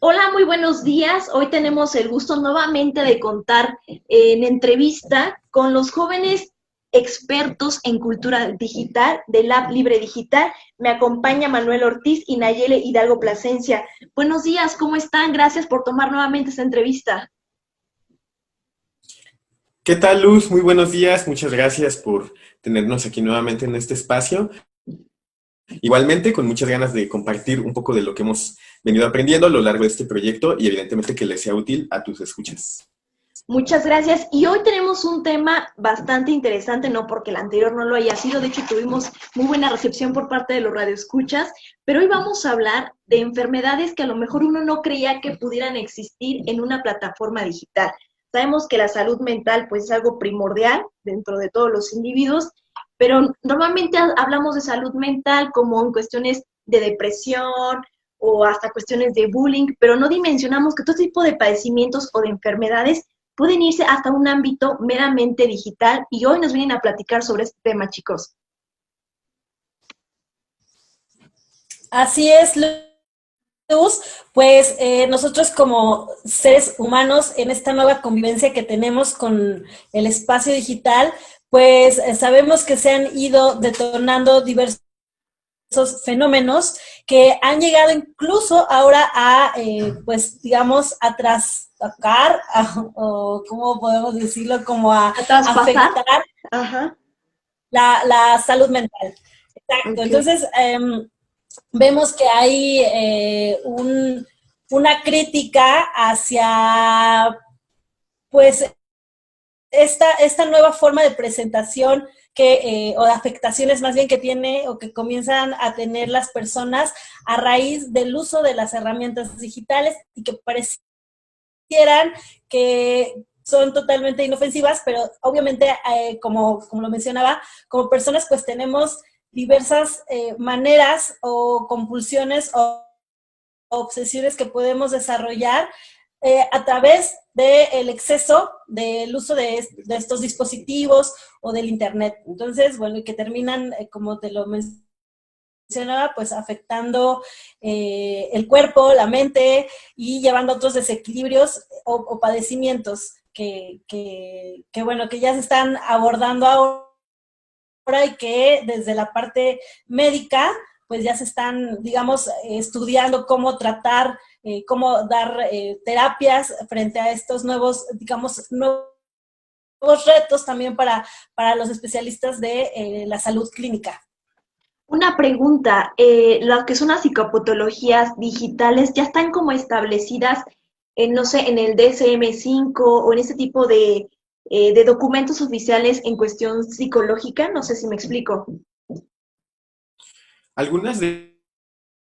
Hola, muy buenos días. Hoy tenemos el gusto nuevamente de contar en entrevista con los jóvenes expertos en cultura digital de Lab Libre Digital. Me acompaña Manuel Ortiz y Nayeli Hidalgo Plasencia. Buenos días, ¿cómo están? Gracias por tomar nuevamente esta entrevista. ¿Qué tal, Luz? Muy buenos días. Muchas gracias por tenernos aquí nuevamente en este espacio. Igualmente, con muchas ganas de compartir un poco de lo que hemos venido aprendiendo a lo largo de este proyecto y evidentemente que les sea útil a tus escuchas. Muchas gracias. Y hoy tenemos un tema bastante interesante, no porque el anterior no lo haya sido, de hecho tuvimos muy buena recepción por parte de los radioescuchas, pero hoy vamos a hablar de enfermedades que a lo mejor uno no creía que pudieran existir en una plataforma digital. Sabemos que la salud mental pues es algo primordial dentro de todos los individuos, pero normalmente hablamos de salud mental como en cuestiones de depresión o hasta cuestiones de bullying, pero no dimensionamos que todo tipo de padecimientos o de enfermedades pueden irse hasta un ámbito meramente digital y hoy nos vienen a platicar sobre este tema, chicos. Así es, Luz. Pues nosotros como seres humanos en esta nueva convivencia que tenemos con el espacio digital, pues sabemos que se han ido detonando diversos fenómenos que han llegado incluso ahora a, pues digamos, a trastocar, o cómo podemos decirlo, como a ¿A traspasar? afectar Ajá, la salud mental. Exacto. ok. Entonces, vemos que hay una crítica hacia, pues, esta nueva forma de presentación o de afectaciones más bien que tiene o que comienzan a tener las personas a raíz del uso de las herramientas digitales y que parecieran que son totalmente inofensivas, pero obviamente, como lo mencionaba, como personas pues tenemos diversas maneras o compulsiones o obsesiones que podemos desarrollar a través del exceso del uso de estos dispositivos o del Internet. Entonces, bueno, y que terminan, como te lo mencionaba, pues afectando el cuerpo, la mente y llevando a otros desequilibrios o padecimientos bueno, que ya se están abordando ahora y que desde la parte médica pues ya se están, digamos, estudiando cómo tratar, cómo dar terapias frente a estos nuevos, digamos, nuevos retos también para los especialistas de la salud clínica. Una pregunta, lo que son las psicopatologías digitales ya están como establecidas en, no sé, en el DSM-5 o en ese tipo de documentos oficiales en cuestión psicológica, no sé si me explico. Algunas de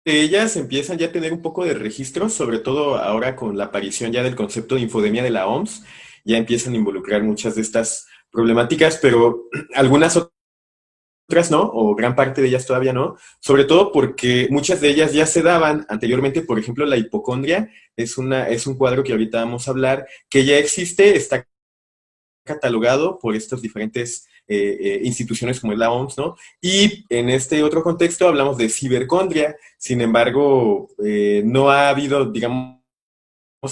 ellas empiezan ya a tener un poco de registro, sobre todo ahora con la aparición ya del concepto de infodemia de la OMS, ya empiezan a involucrar muchas de estas problemáticas, pero algunas otras no, o gran parte de ellas todavía no, sobre todo porque muchas de ellas ya se daban anteriormente. Por ejemplo, la hipocondria es un cuadro que ahorita vamos a hablar, que ya existe, está catalogado por estas diferentes instituciones como es la OMS, ¿no? Y en este otro contexto hablamos de cibercondria. Sin embargo, no ha habido, digamos,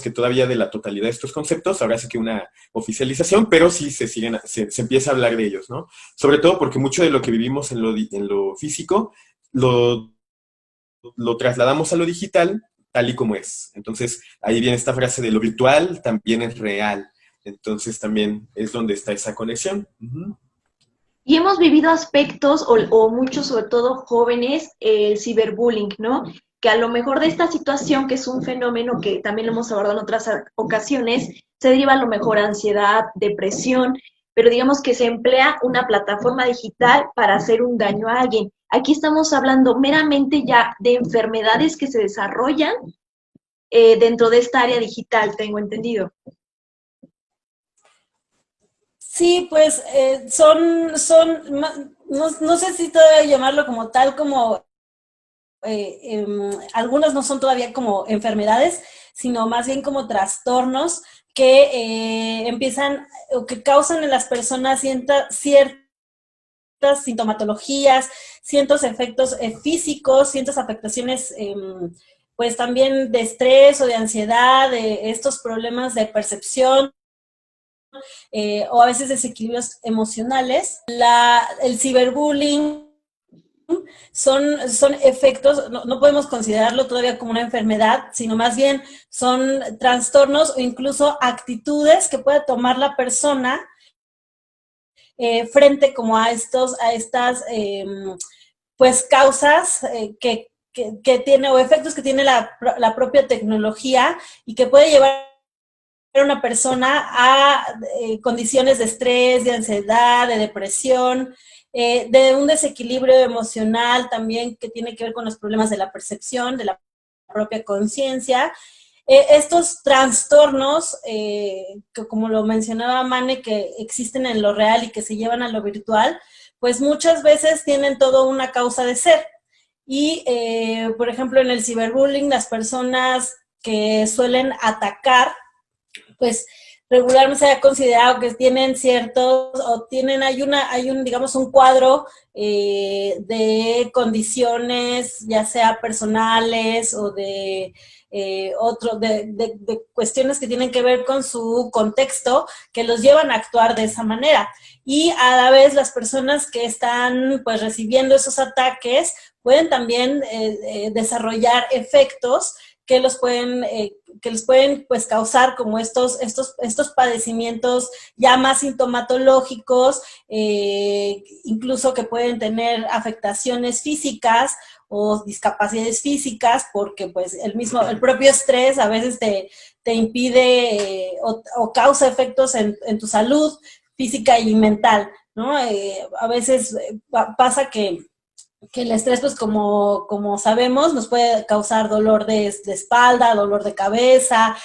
que todavía de la totalidad de estos conceptos, ahora sí que una oficialización, pero sí se empieza a hablar de ellos, ¿no? Sobre todo porque mucho de lo que vivimos en lo físico lo, lo trasladamos a lo digital tal y como es. Entonces, ahí viene esta frase de lo virtual también es real. Entonces, también es donde está esa conexión. Uh-huh. Y hemos vivido aspectos, o muchos, sobre todo jóvenes, el ciberbullying, ¿no? Que a lo mejor de esta situación, que es un fenómeno que también lo hemos abordado en otras ocasiones, se deriva a lo mejor ansiedad, depresión, pero digamos que se emplea una plataforma digital para hacer un daño a alguien. Aquí estamos hablando meramente ya de enfermedades que se desarrollan dentro de esta área digital, tengo entendido. Sí, pues no sé si todavía llamarlo como tal, como algunos no son todavía como enfermedades, sino más bien como trastornos que empiezan o que causan en las personas ciertas sintomatologías, ciertos efectos físicos, ciertas afectaciones pues también de estrés o de ansiedad, de estos problemas de percepción, o a veces desequilibrios emocionales. El ciberbullying son efectos, no podemos considerarlo todavía como una enfermedad, sino más bien son trastornos o incluso actitudes que puede tomar la persona frente como a estas pues causas que tiene o efectos que tiene la propia tecnología y que puede llevar a una persona a condiciones de estrés, de ansiedad, de depresión, de un desequilibrio emocional también que tiene que ver con los problemas de la percepción, de la propia conciencia. Estos trastornos, que como lo mencionaba Mane, que existen en lo real y que se llevan a lo virtual, pues muchas veces tienen toda una causa de ser. Y, por ejemplo, en el ciberbullying, las personas que suelen atacar, pues regularmente se ha considerado que tienen ciertos, o tienen, digamos, un cuadro de condiciones, ya sea personales o de cuestiones que tienen que ver con su contexto, que los llevan a actuar de esa manera. Y a la vez las personas que están pues recibiendo esos ataques pueden también desarrollar efectos que les pueden pues causar como estos padecimientos ya más sintomatológicos, incluso que pueden tener afectaciones físicas o discapacidades físicas, porque pues el propio estrés a veces te impide o causa efectos en tu salud física y mental, ¿no? A veces pasa que el estrés, pues como sabemos, nos puede causar dolor de espalda, dolor de cabeza,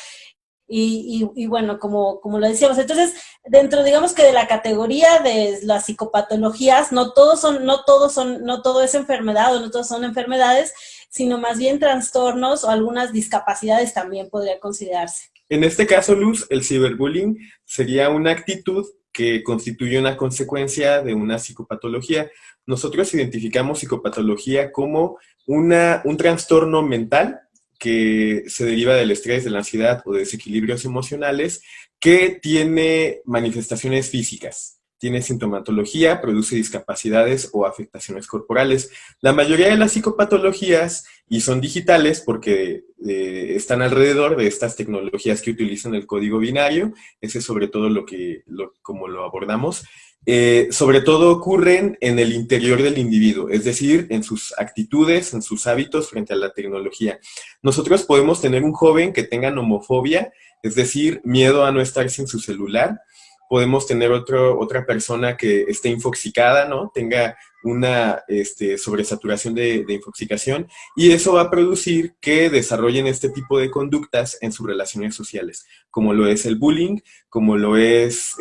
y bueno, como lo decíamos. Entonces, dentro, digamos que de la categoría de las psicopatologías, no todo es enfermedad o no todos son enfermedades, sino más bien trastornos o algunas discapacidades también podría considerarse. En este caso, Luz, el ciberbullying sería una actitud que constituye una consecuencia de una psicopatología. Nosotros identificamos psicopatología como un trastorno mental que se deriva del estrés, de la ansiedad o de desequilibrios emocionales, que tiene manifestaciones físicas, tiene sintomatología, produce discapacidades o afectaciones corporales. La mayoría de las psicopatologías, y son digitales porque están alrededor de estas tecnologías que utilizan el código binario, ese es sobre todo como lo abordamos, sobre todo ocurren en el interior del individuo, es decir, en sus actitudes, en sus hábitos frente a la tecnología. Nosotros podemos tener un joven que tenga nomofobia, es decir, miedo a no estar sin su celular. Podemos tener otra persona que esté infoxicada, ¿no? Tenga una sobresaturación de infoxicación, y eso va a producir que desarrollen este tipo de conductas en sus relaciones sociales, como lo es el bullying, como lo es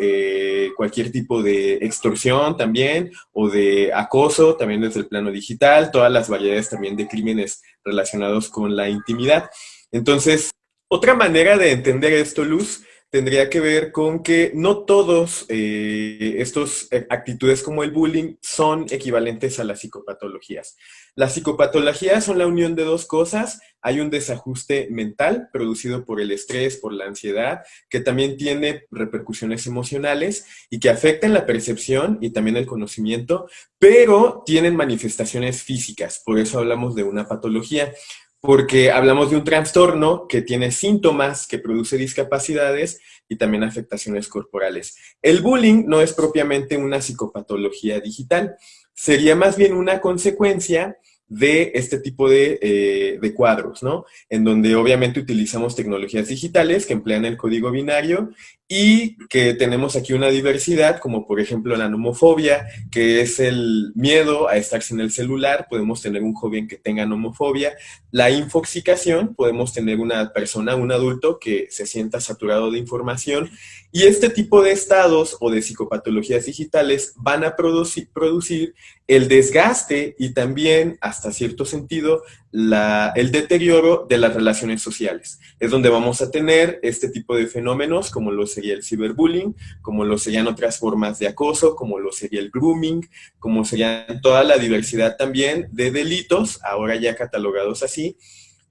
cualquier tipo de extorsión también, o de acoso también desde el plano digital, todas las variedades también de crímenes relacionados con la intimidad. Entonces, otra manera de entender esto, Luz, tendría que ver con que no todos estos actitudes como el bullying son equivalentes a las psicopatologías. Las psicopatologías son la unión de dos cosas. Hay un desajuste mental producido por el estrés, por la ansiedad, que también tiene repercusiones emocionales y que afectan la percepción y también el conocimiento, pero tienen manifestaciones físicas. Por eso hablamos de una patología, porque hablamos de un trastorno que tiene síntomas, que produce discapacidades y también afectaciones corporales. El bullying no es propiamente una psicopatología digital, sería más bien una consecuencia de este tipo de cuadros, ¿no? En donde obviamente utilizamos tecnologías digitales que emplean el código binario y que tenemos aquí una diversidad, como por ejemplo la nomofobia, que es el miedo a estar sin el celular. Podemos tener un joven que tenga nomofobia. La infoxicación, podemos tener una persona, un adulto que se sienta saturado de información, y este tipo de estados o de psicopatologías digitales van a producir el desgaste y también, hasta cierto sentido, el deterioro de las relaciones sociales. Es donde vamos a tener este tipo de fenómenos, como lo sería el ciberbullying, como lo serían otras formas de acoso, como lo sería el grooming, como serían toda la diversidad también de delitos, ahora ya catalogados así,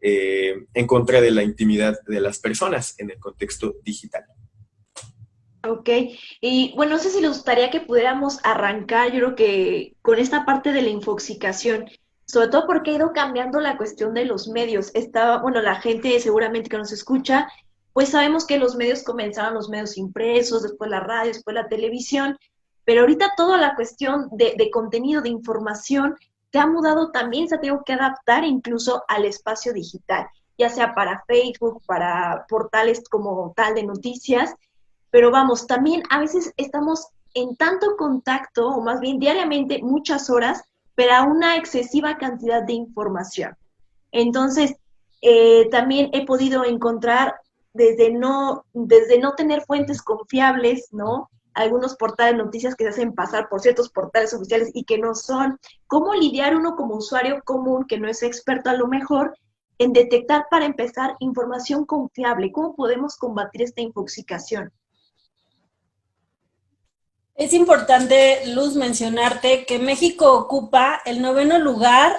en contra de la intimidad de las personas en el contexto digital. Ok, y bueno, no sé si les gustaría que pudiéramos arrancar, yo creo que con esta parte de la infoxicación, sobre todo porque ha ido cambiando la cuestión de los medios. Está, bueno, la gente seguramente que nos escucha, pues sabemos que los medios comenzaron los medios impresos, después la radio, después la televisión, pero ahorita toda la cuestión de contenido, de información, se ha mudado también, se ha tenido que adaptar incluso al espacio digital, ya sea para Facebook, para portales como tal de noticias, pero vamos, también a veces estamos en tanto contacto, o más bien diariamente, muchas horas, pero a una excesiva cantidad de información. Entonces, también he podido encontrar desde no tener fuentes confiables, ¿no? Algunos portales de noticias que se hacen pasar por ciertos portales oficiales y que no son. ¿Cómo lidiar uno como usuario común, que no es experto a lo mejor, en detectar para empezar información confiable? ¿Cómo podemos combatir esta infoxicación? Es importante, Luz, mencionarte que México ocupa el 9º lugar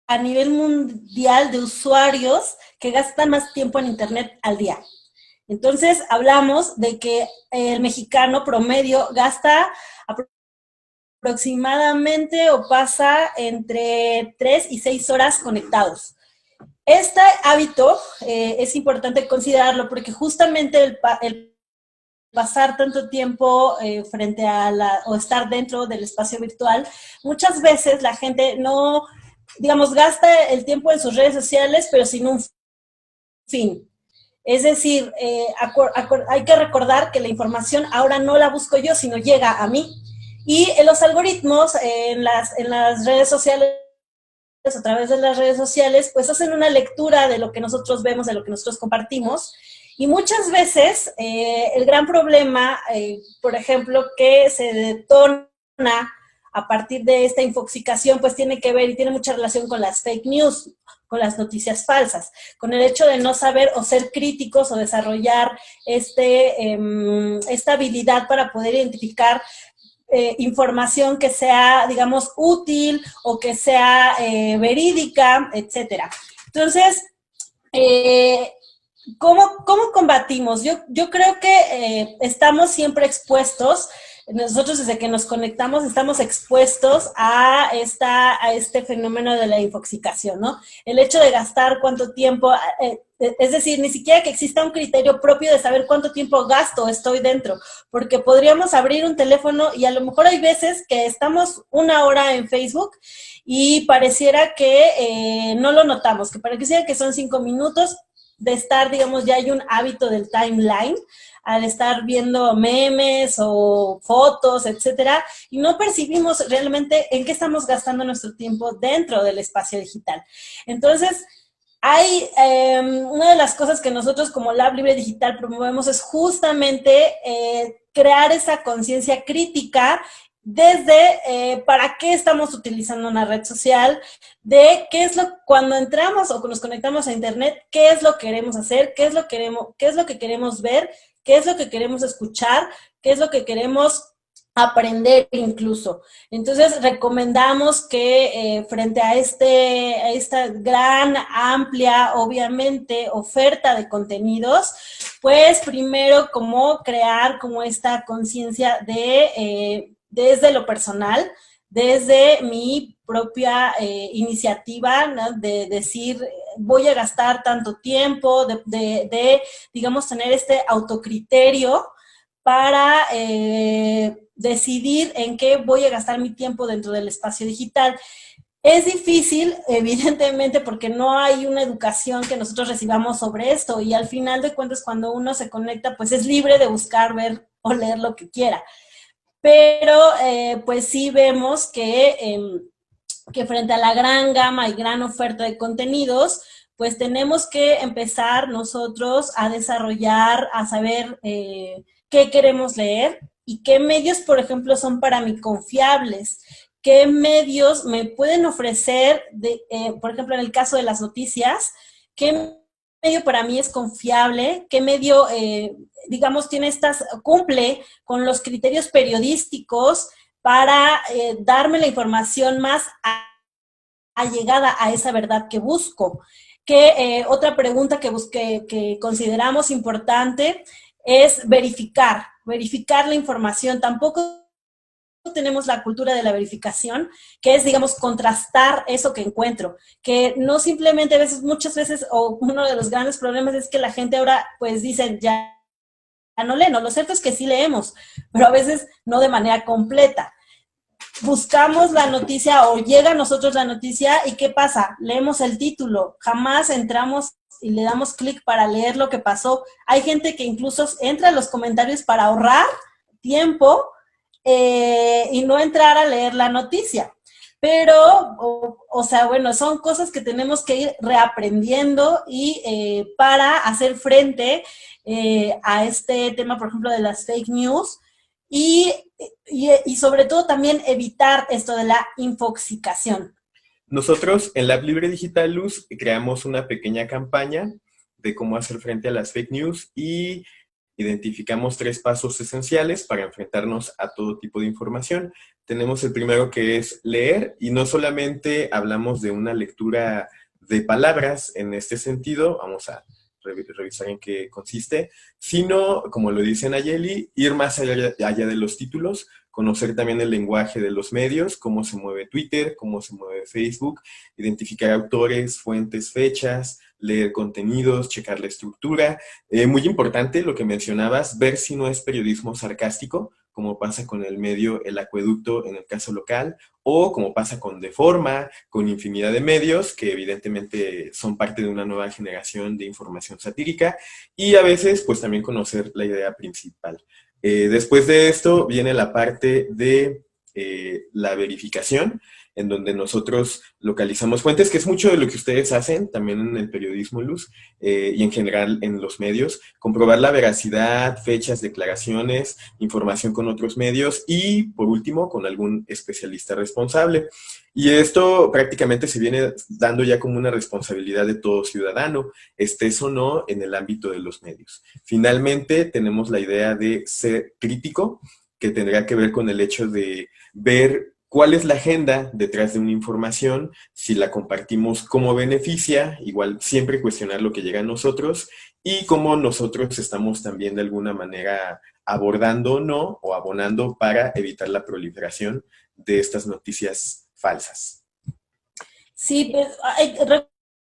a nivel mundial de usuarios que gastan más tiempo en Internet al día. Entonces, hablamos de que el mexicano promedio gasta aproximadamente o pasa entre 3 y 6 horas conectados. Este hábito es importante considerarlo porque justamente el pasar tanto tiempo frente a o estar dentro del espacio virtual, muchas veces la gente no, digamos, gasta el tiempo en sus redes sociales, pero sin un fin. Es decir, hay que recordar que la información ahora no la busco yo, sino llega a mí. Y los algoritmos en las redes sociales, a través de las redes sociales, pues hacen una lectura de lo que nosotros vemos, de lo que nosotros compartimos. Y muchas veces el gran problema, por ejemplo, que se detona a partir de esta infoxicación, pues tiene que ver y tiene mucha relación con las fake news, con las noticias falsas, con el hecho de no saber o ser críticos o desarrollar esta habilidad para poder identificar información que sea, digamos, útil o que sea verídica, etcétera. Entonces, ¿cómo combatimos? Yo creo que estamos siempre expuestos. Nosotros desde que nos conectamos estamos expuestos a este fenómeno de la infoxicación, ¿no? El hecho de gastar cuánto tiempo, es decir, ni siquiera que exista un criterio propio de saber cuánto tiempo gasto o estoy dentro, porque podríamos abrir un teléfono y a lo mejor hay veces que estamos 1 hora en Facebook y pareciera que no lo notamos, que pareciera que son 5 minutos de estar, digamos, ya hay un hábito del timeline, al estar viendo memes o fotos, etcétera, y no percibimos realmente en qué estamos gastando nuestro tiempo dentro del espacio digital. Entonces, hay una de las cosas que nosotros como Lab Libre Digital promovemos es justamente crear esa conciencia crítica desde para qué estamos utilizando una red social, de qué es cuando entramos o nos conectamos a internet, qué es lo que queremos hacer, qué es lo que queremos ver, qué es lo que queremos escuchar, qué es lo que queremos aprender incluso. Entonces, recomendamos que frente a esta gran, amplia, obviamente, oferta de contenidos, pues primero como crear como esta conciencia de desde lo personal, desde mi propia iniciativa, ¿no? De decir, voy a gastar tanto tiempo, digamos, tener este autocriterio para decidir en qué voy a gastar mi tiempo dentro del espacio digital. Es difícil, evidentemente, porque no hay una educación que nosotros recibamos sobre esto y al final de cuentas cuando uno se conecta, pues es libre de buscar, ver o leer lo que quiera. Pero pues sí vemos que frente a la gran gama y gran oferta de contenidos, pues tenemos que empezar nosotros a desarrollar, a saber qué queremos leer y qué medios, por ejemplo, son para mí confiables, qué medios me pueden ofrecer, por ejemplo, en el caso de las noticias, qué medio para mí es confiable, qué medio, digamos, cumple con los criterios periodísticos para darme la información más allegada a esa verdad que busco. Que otra pregunta que consideramos importante es verificar la información. Tampoco tenemos la cultura de la verificación, que es, digamos, contrastar eso que encuentro, que no simplemente muchas veces, o uno de los grandes problemas es que la gente ahora, pues dicen, ya no leen, no, lo cierto es que sí leemos, pero a veces no de manera completa. Buscamos la noticia o llega a nosotros la noticia y ¿qué pasa? Leemos el título, jamás entramos y le damos clic para leer lo que pasó. Hay gente que incluso entra a los comentarios para ahorrar tiempo y no entrar a leer la noticia. Pero, o sea, bueno, son cosas que tenemos que ir reaprendiendo y para hacer frente a este tema, por ejemplo, de las fake news y sobre todo también evitar esto de la infoxicación. Nosotros en Lab Libre Digital Luz creamos una pequeña campaña de cómo hacer frente a las fake news y identificamos 3 pasos esenciales para enfrentarnos a todo tipo de información. Tenemos el primero, que es leer, y no solamente hablamos de una lectura de palabras en este sentido, vamos a revisar en qué consiste, sino, como lo dice Nayeli, ir más allá de los títulos, conocer también el lenguaje de los medios, cómo se mueve Twitter, cómo se mueve Facebook, identificar autores, fuentes, fechas, leer contenidos, checar la estructura. Muy importante lo que mencionabas, ver si no es periodismo sarcástico, como pasa con el medio El Acueducto en el caso local, o como pasa con Deforma, con infinidad de medios que evidentemente son parte de una nueva generación de información satírica, y a veces pues también conocer la idea principal. Después de esto viene la parte de la verificación, en donde nosotros localizamos fuentes, que es mucho de lo que ustedes hacen, también en el periodismo Luz, y en general en los medios, comprobar la veracidad, fechas, declaraciones, información con otros medios y, por último, con algún especialista responsable. Y esto prácticamente se viene dando ya como una responsabilidad de todo ciudadano, estés o no en el ámbito de los medios. Finalmente, tenemos la idea de ser crítico, que tendrá que ver con el hecho de ver cuál es la agenda detrás de una información, si la compartimos, cómo beneficia, igual siempre cuestionar lo que llega a nosotros y cómo nosotros estamos también de alguna manera abordando o no, o abonando para evitar la proliferación de estas noticias falsas. Sí, pues,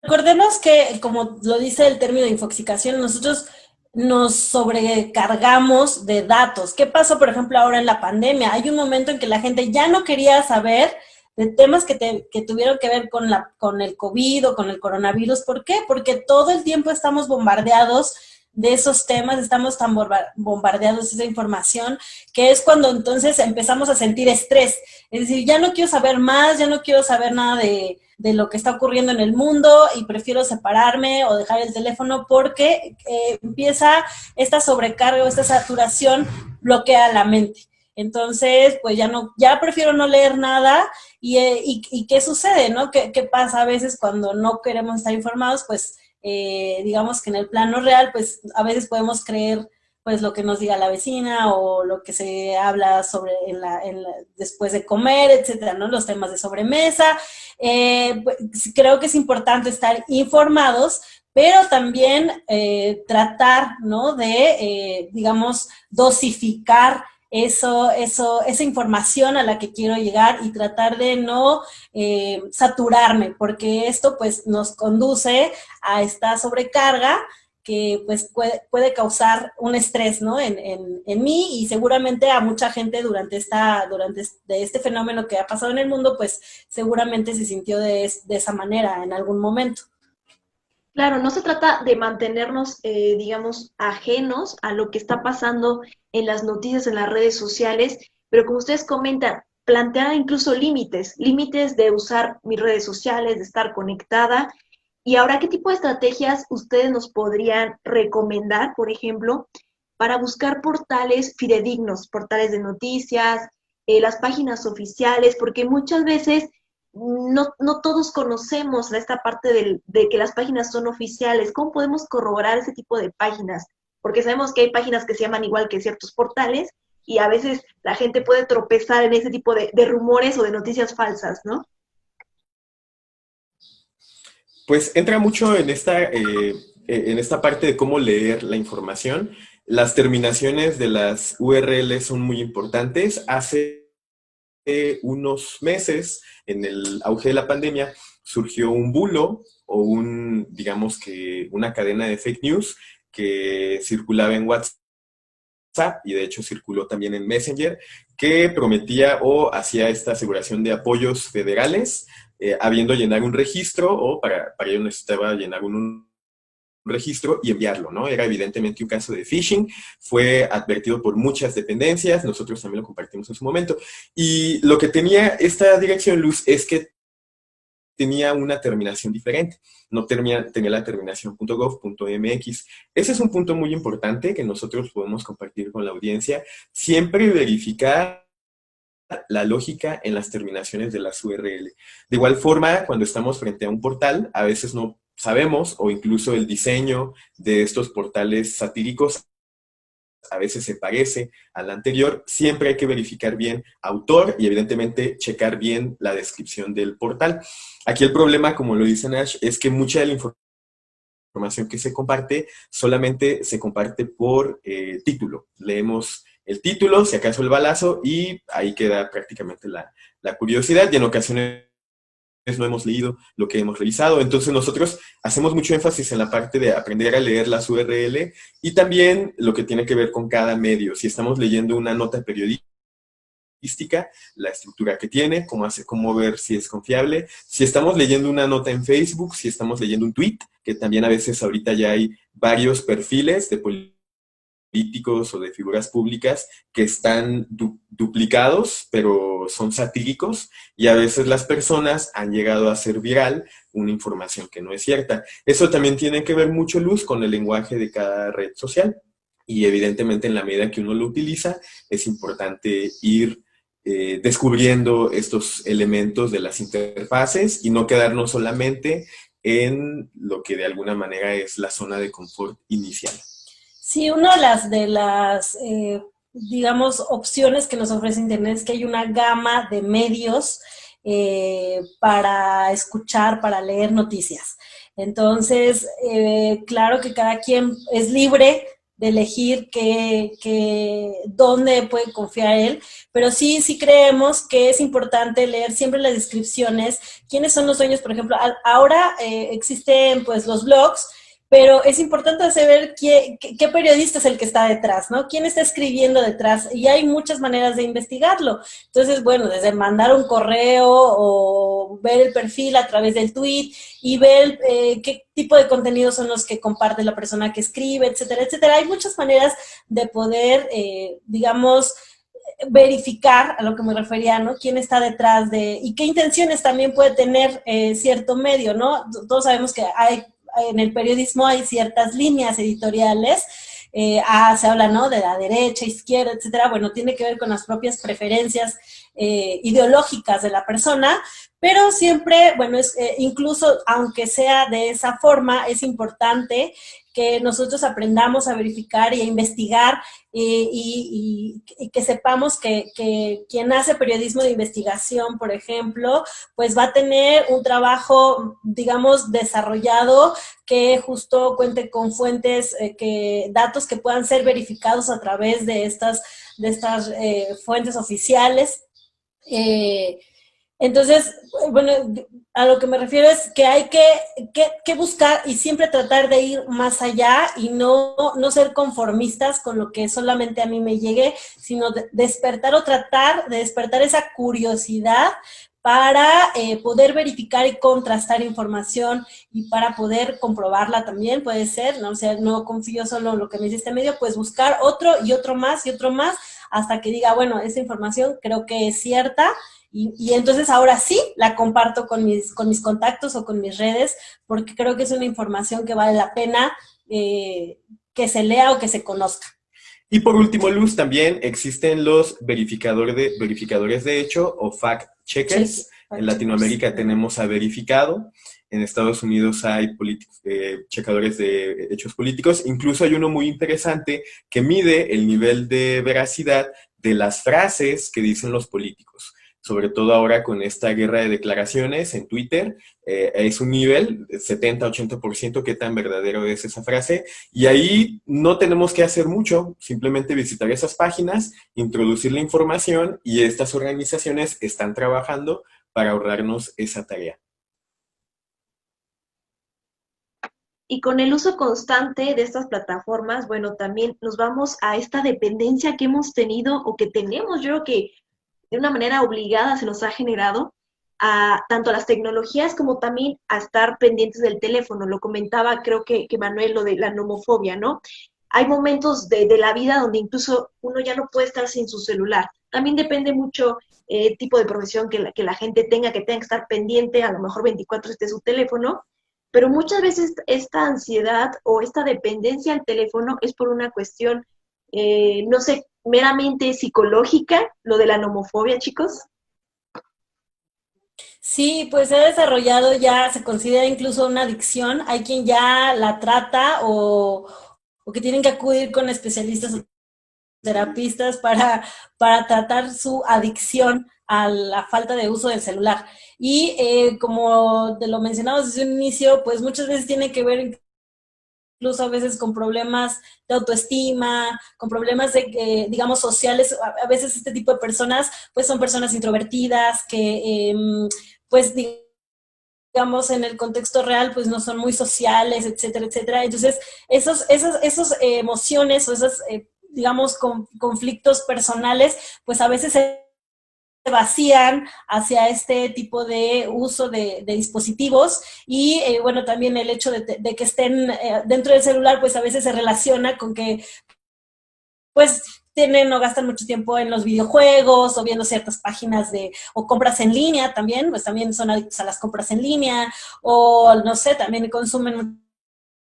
recordemos que, como lo dice el término de infoxicación, nosotros nos sobrecargamos de datos. ¿Qué pasó, por ejemplo, ahora en la pandemia? Hay un momento en que la gente ya no quería saber de temas que tuvieron que ver con el COVID o con el coronavirus. ¿Por qué? Porque todo el tiempo estamos bombardeados de esos temas, estamos tan bombardeados de esa información, que es cuando entonces empezamos a sentir estrés. Es decir, ya no quiero saber más, ya no quiero saber nada de lo que está ocurriendo en el mundo y prefiero separarme o dejar el teléfono porque empieza esta sobrecarga o esta saturación, bloquea la mente. Entonces, pues ya prefiero no leer nada y ¿qué sucede, no? ¿Qué pasa a veces cuando no queremos estar informados? Pues digamos que en el plano real, pues a veces podemos creer pues lo que nos diga la vecina o lo que se habla sobre después de comer, etcétera, ¿no? Los temas de sobremesa. Pues, creo que es importante estar informados, pero también tratar, ¿no? De, digamos, dosificar esa información a la que quiero llegar y tratar de no saturarme, porque esto pues nos conduce a esta sobrecarga que pues puede causar un estrés, ¿no? en mí y seguramente a mucha gente durante este fenómeno que ha pasado en el mundo, pues seguramente se sintió de esa manera en algún momento. Claro, no se trata de mantenernos, digamos, ajenos a lo que está pasando en las noticias, en las redes sociales, pero como ustedes comentan, plantear incluso límites de usar mis redes sociales, de estar conectada. Y ahora, ¿qué tipo de estrategias ustedes nos podrían recomendar, por ejemplo, para buscar portales fidedignos, portales de noticias, las páginas oficiales? Porque muchas veces no todos conocemos esta parte de que las páginas son oficiales. ¿Cómo podemos corroborar ese tipo de páginas? Porque sabemos que hay páginas que se llaman igual que ciertos portales y a veces la gente puede tropezar en ese tipo de rumores o de noticias falsas, ¿no? Pues entra mucho en esta parte de cómo leer la información. Las terminaciones de las URLs son muy importantes. Hace unos meses, en el auge de la pandemia, surgió un bulo o digamos que una cadena de fake news que circulaba en WhatsApp y de hecho circuló también en Messenger, que prometía o hacía esta aseguración de apoyos federales, habiendo llenar un registro o para ello necesitaba llenar un registro y enviarlo, ¿no? Era evidentemente un caso de phishing, fue advertido por muchas dependencias, nosotros también lo compartimos en su momento, y lo que tenía esta dirección, Luz, es que tenía una terminación diferente, no tenía la terminación .gov.mx. Ese es un punto muy importante que nosotros podemos compartir con la audiencia, siempre verificar la lógica en las terminaciones de las URL. De igual forma, cuando estamos frente a un portal, a veces no sabemos, o incluso el diseño de estos portales satíricos a veces se parece al anterior, siempre hay que verificar bien autor y evidentemente checar bien la descripción del portal. Aquí el problema, como lo dice Nash, es que mucha de la información que se comparte solamente se comparte por título. Leemos el título, si acaso el balazo, y ahí queda prácticamente la curiosidad, y en ocasiones no hemos leído lo que hemos revisado. Entonces nosotros hacemos mucho énfasis en la parte de aprender a leer las URL y también lo que tiene que ver con cada medio. Si estamos leyendo una nota periodística, la estructura que tiene, cómo ver si es confiable. Si estamos leyendo una nota en Facebook, si estamos leyendo un tweet, que también a veces ahorita ya hay varios perfiles de políticos o de figuras públicas que están duplicados, pero son satíricos, y a veces las personas han llegado a hacer viral una información que no es cierta. Eso también tiene que ver mucho, Luz, con el lenguaje de cada red social, y evidentemente en la medida que uno lo utiliza, es importante ir descubriendo estos elementos de las interfaces y no quedarnos solamente en lo que de alguna manera es la zona de confort inicial. Sí, una de las digamos, opciones que nos ofrece Internet es que hay una gama de medios para escuchar, para leer noticias. Entonces, claro que cada quien es libre de elegir dónde puede confiar él, pero sí creemos que es importante leer siempre las descripciones, quiénes son los dueños, por ejemplo, ahora existen pues los blogs, pero es importante saber qué periodista es el que está detrás, ¿no? ¿Quién está escribiendo detrás? Y hay muchas maneras de investigarlo. Entonces, bueno, desde mandar un correo o ver el perfil a través del tweet y ver qué tipo de contenidos son los que comparte la persona que escribe, etcétera, etcétera. Hay muchas maneras de poder, digamos, verificar, a lo que me refería, ¿no? Quién está detrás y qué intenciones también puede tener cierto medio, ¿no? Todos sabemos que en el periodismo hay ciertas líneas editoriales, se habla, ¿no?, de la derecha, izquierda, etcétera. Bueno, tiene que ver con las propias preferencias ideológicas de la persona, pero siempre, bueno, incluso aunque sea de esa forma, es importante que nosotros aprendamos a verificar y a investigar y que sepamos que quien hace periodismo de investigación, por ejemplo, pues va a tener un trabajo, digamos, desarrollado que justo cuente con fuentes, datos que puedan ser verificados a través de estas fuentes oficiales. Entonces, bueno, a lo que me refiero es que hay que buscar y siempre tratar de ir más allá y no ser conformistas con lo que solamente a mí me llegue, sino despertar o tratar de despertar esa curiosidad para poder verificar y contrastar información y para poder comprobarla también, puede ser, ¿no? O sea, no confío solo en lo que me dice este medio, pues buscar otro y otro más, hasta que diga, bueno, esta información creo que es cierta. Y entonces ahora sí la comparto con mis contactos o con mis redes, porque creo que es una información que vale la pena que se lea o que se conozca. Y por último, Luz, también existen los verificadores de hecho o fact-checkers. En Latinoamérica tenemos a Verificado. En Estados Unidos hay checadores de hechos políticos. Incluso hay uno muy interesante que mide el nivel de veracidad de las frases que dicen los políticos. sobre todo ahora con esta guerra de declaraciones en Twitter, es un nivel, 70-80%, qué tan verdadero es esa frase, y ahí no tenemos que hacer mucho, simplemente visitar esas páginas, introducir la información, y estas organizaciones están trabajando para ahorrarnos esa tarea. Y con el uso constante de estas plataformas, bueno, también nos vamos a esta dependencia que hemos tenido o que tenemos, yo creo que de una manera obligada se nos ha generado a tanto a las tecnologías como también a estar pendientes del teléfono. Lo comentaba, creo que Manuel, lo de la nomofobia, ¿no? Hay momentos de la vida donde incluso uno ya no puede estar sin su celular. También depende mucho el tipo de profesión que la gente tenga, que tenga que estar pendiente, a lo mejor 24 esté su teléfono, pero muchas veces esta ansiedad o esta dependencia al teléfono es por una cuestión, no sé, meramente psicológica, lo de la nomofobia, chicos. Sí, pues se ha desarrollado ya, se considera incluso una adicción. Hay quien ya la trata o que tienen que acudir con especialistas o terapistas para tratar su adicción a la falta de uso del celular. Y como te lo mencionamos desde un inicio, pues muchas veces tiene que ver incluso a veces con problemas de autoestima, con problemas de, digamos, sociales. A veces este tipo de personas, pues son personas introvertidas que, pues, digamos, en el contexto real, pues no son muy sociales, etcétera, etcétera. Entonces, esas emociones o esos, digamos, conflictos personales, pues a veces se vacían hacia este tipo de uso de dispositivos y bueno, también el hecho de que estén dentro del celular, pues a veces se relaciona con que pues tienen o gastan mucho tiempo en los videojuegos o viendo ciertas páginas o compras en línea también, pues también son adictos a las compras en línea o no sé, también consumen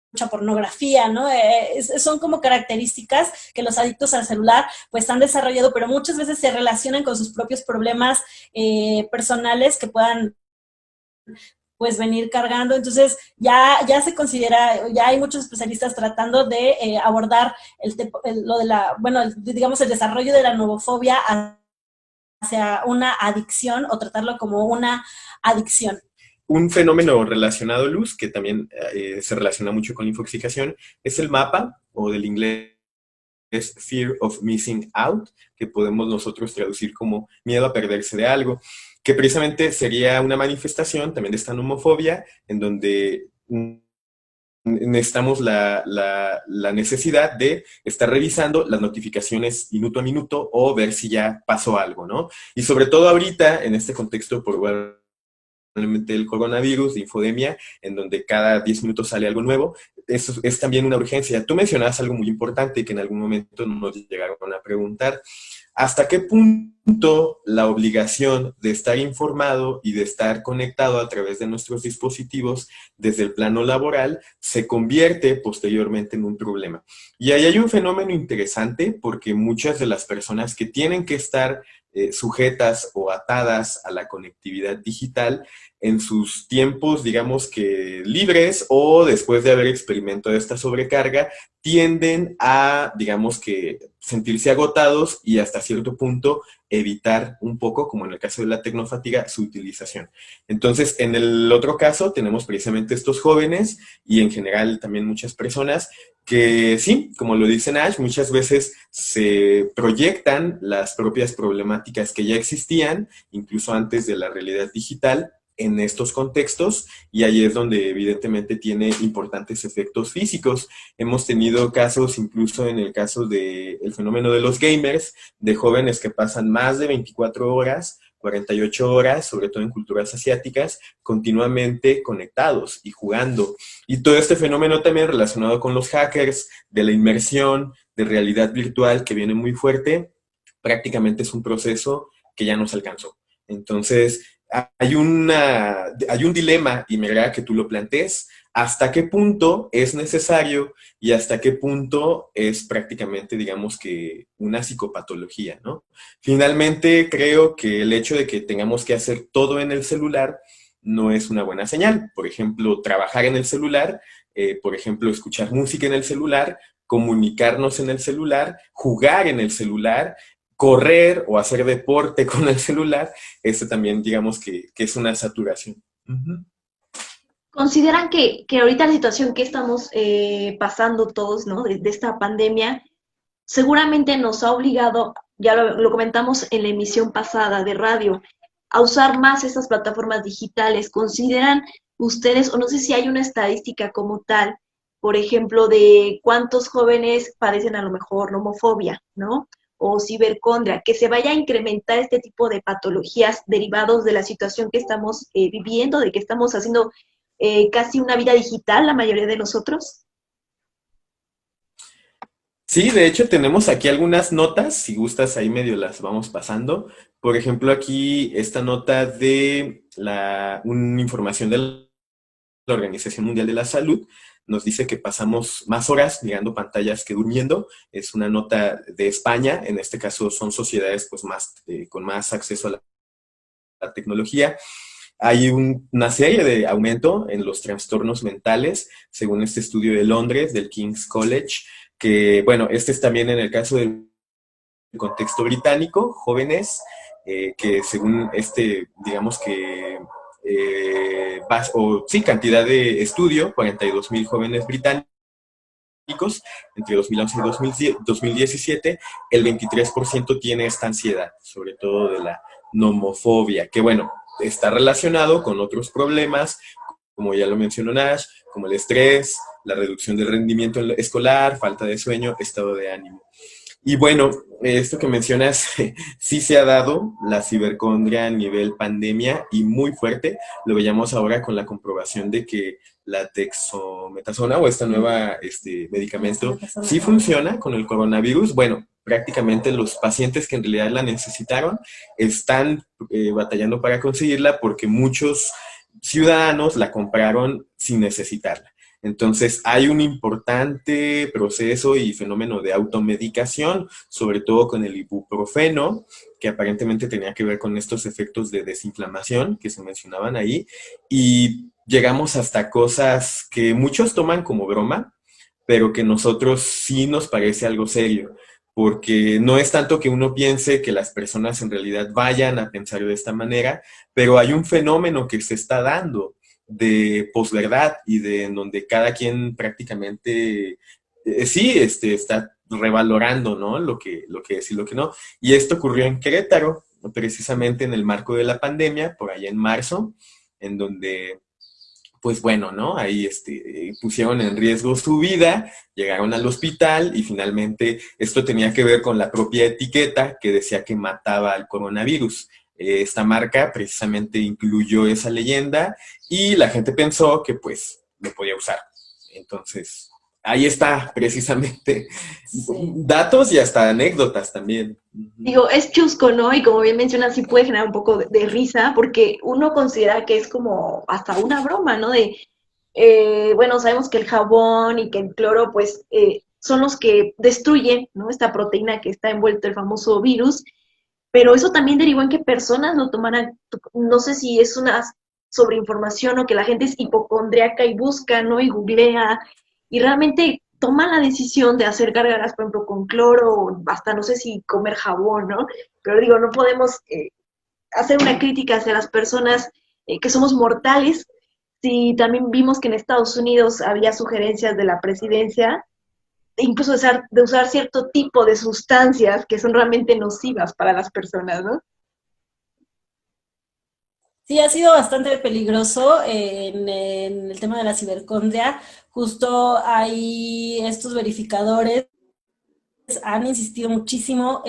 mucha pornografía, ¿no? Son como características que los adictos al celular pues han desarrollado, pero muchas veces se relacionan con sus propios problemas personales que puedan pues venir cargando. Entonces ya se considera, ya hay muchos especialistas tratando de abordar lo de bueno, digamos el desarrollo de la nomofobia hacia una adicción o tratarlo como una adicción. Un fenómeno relacionado, Luz, que también se relaciona mucho con la infoxicación, es el MAPA, o del inglés es Fear of Missing Out, que podemos nosotros traducir como miedo a perderse de algo, que precisamente sería una manifestación también de esta nomofobia, en donde necesitamos la necesidad de estar revisando las notificaciones minuto a minuto o ver si ya pasó algo, ¿no? Y sobre todo ahorita, en este contexto probablemente el coronavirus, de infodemia, en donde cada 10 minutos sale algo nuevo, eso es también una urgencia. Tú mencionabas algo muy importante que en algún momento nos llegaron a preguntar. ¿Hasta qué punto la obligación de estar informado y de estar conectado a través de nuestros dispositivos desde el plano laboral se convierte posteriormente en un problema? Y ahí hay un fenómeno interesante porque muchas de las personas que tienen que estar sujetas o atadas a la conectividad digital en sus tiempos, digamos que libres o después de haber experimentado esta sobrecarga, tienden a, digamos que, sentirse agotados y hasta cierto punto evitar un poco, como en el caso de la tecnofatiga, su utilización. Entonces, en el otro caso, tenemos precisamente estos jóvenes y en general también muchas personas que sí, como lo dice Nash, muchas veces se proyectan las propias problemáticas que ya existían, incluso antes de la realidad digital, en estos contextos, y ahí es donde evidentemente tiene importantes efectos físicos. Hemos tenido casos, incluso en el caso del fenómeno de los gamers, de jóvenes que pasan más de 24 horas, 48 horas, sobre todo en culturas asiáticas, continuamente conectados y jugando. Y todo este fenómeno también relacionado con los hackers, de la inmersión, de realidad virtual, que viene muy fuerte, prácticamente es un proceso que ya nos alcanzó. Entonces, hay un dilema, y me agrada que tú lo plantees, hasta qué punto es necesario y hasta qué punto es prácticamente, digamos que, una psicopatología, ¿no? Finalmente, creo que el hecho de que tengamos que hacer todo en el celular no es una buena señal. Por ejemplo, trabajar en el celular, por ejemplo, escuchar música en el celular, comunicarnos en el celular, jugar en el celular, correr o hacer deporte con el celular, también digamos que es una saturación. Ujú. ¿Consideran que ahorita la situación que estamos pasando todos, ¿no? De esta pandemia, seguramente nos ha obligado, ya lo comentamos en la emisión pasada de radio, a usar más estas plataformas digitales? ¿Consideran ustedes, o no sé si hay una estadística como tal, por ejemplo, de cuántos jóvenes padecen a lo mejor homofobia, ¿no? O cibercondria, que se vaya a incrementar este tipo de patologías derivados de la situación que estamos viviendo, de que estamos haciendo casi una vida digital la mayoría de nosotros? Sí, de hecho tenemos aquí algunas notas, si gustas ahí medio las vamos pasando. Por ejemplo, aquí esta nota de una información de la Organización Mundial de la Salud nos dice que pasamos más horas mirando pantallas que durmiendo. Es una nota de España, en este caso son sociedades pues con más acceso a la tecnología. Hay una serie de aumento en los trastornos mentales, según este estudio de Londres, del King's College, que, bueno, este es también en el caso del contexto británico, jóvenes que según digamos que, sí, cantidad de estudio, 42,000 jóvenes británicos, entre 2011 y 2017, el 23% tiene esta ansiedad, sobre todo de la nomofobia, que bueno, está relacionado con otros problemas, como ya lo mencionó Nash, como el estrés, la reducción del rendimiento escolar, falta de sueño, estado de ánimo. Y bueno, esto que mencionas, sí se ha dado la cibercondria a nivel pandemia y muy fuerte. Lo veíamos ahora con la comprobación de que la dexametasona o esta nueva medicamento sí funciona con el coronavirus. Bueno, prácticamente los pacientes que en realidad la necesitaron están batallando para conseguirla porque muchos ciudadanos la compraron sin necesitarla. Entonces, hay un importante proceso y fenómeno de automedicación, sobre todo con el ibuprofeno, que aparentemente tenía que ver con estos efectos de desinflamación que se mencionaban ahí, y llegamos hasta cosas que muchos toman como broma, pero que nosotros sí nos parece algo serio, porque no es tanto que uno piense que las personas en realidad vayan a pensar de esta manera, pero hay un fenómeno que se está dando de posverdad y de en donde cada quien prácticamente sí está revalorando, ¿no? Lo que es y lo que no. Y esto ocurrió en Querétaro, precisamente en el marco de la pandemia, por allá en marzo, en donde pues bueno, ¿no? Ahí pusieron en riesgo su vida, llegaron al hospital y finalmente esto tenía que ver con la propia etiqueta que decía que mataba al coronavirus. Esta marca precisamente incluyó esa leyenda y la gente pensó que pues lo podía usar. Entonces, ahí está precisamente Sí. datos y hasta anécdotas también. Digo, es chusco, ¿no? Y como bien mencionas, sí puede generar un poco de risa, porque uno considera que es como hasta una broma, ¿no? Bueno, sabemos que el jabón y que el cloro, pues, son los que destruyen, ¿no? Esta proteína que está envuelto el famoso virus, pero eso también derivó en que personas lo tomaran, no sé si es una sobreinformación o que la gente es hipocondriaca y busca, ¿no? Y googlea, y realmente toma la decisión de hacer gárgaras, por ejemplo, con cloro, o hasta no sé si comer jabón, ¿no? Pero digo, no podemos hacer una crítica hacia las personas que somos mortales. Si también vimos que en Estados Unidos había sugerencias de la presidencia, incluso de usar cierto tipo de sustancias que son realmente nocivas para las personas, ¿no? Sí, ha sido bastante peligroso en el tema de la cibercondria. Justo hay estos verificadores han insistido muchísimo,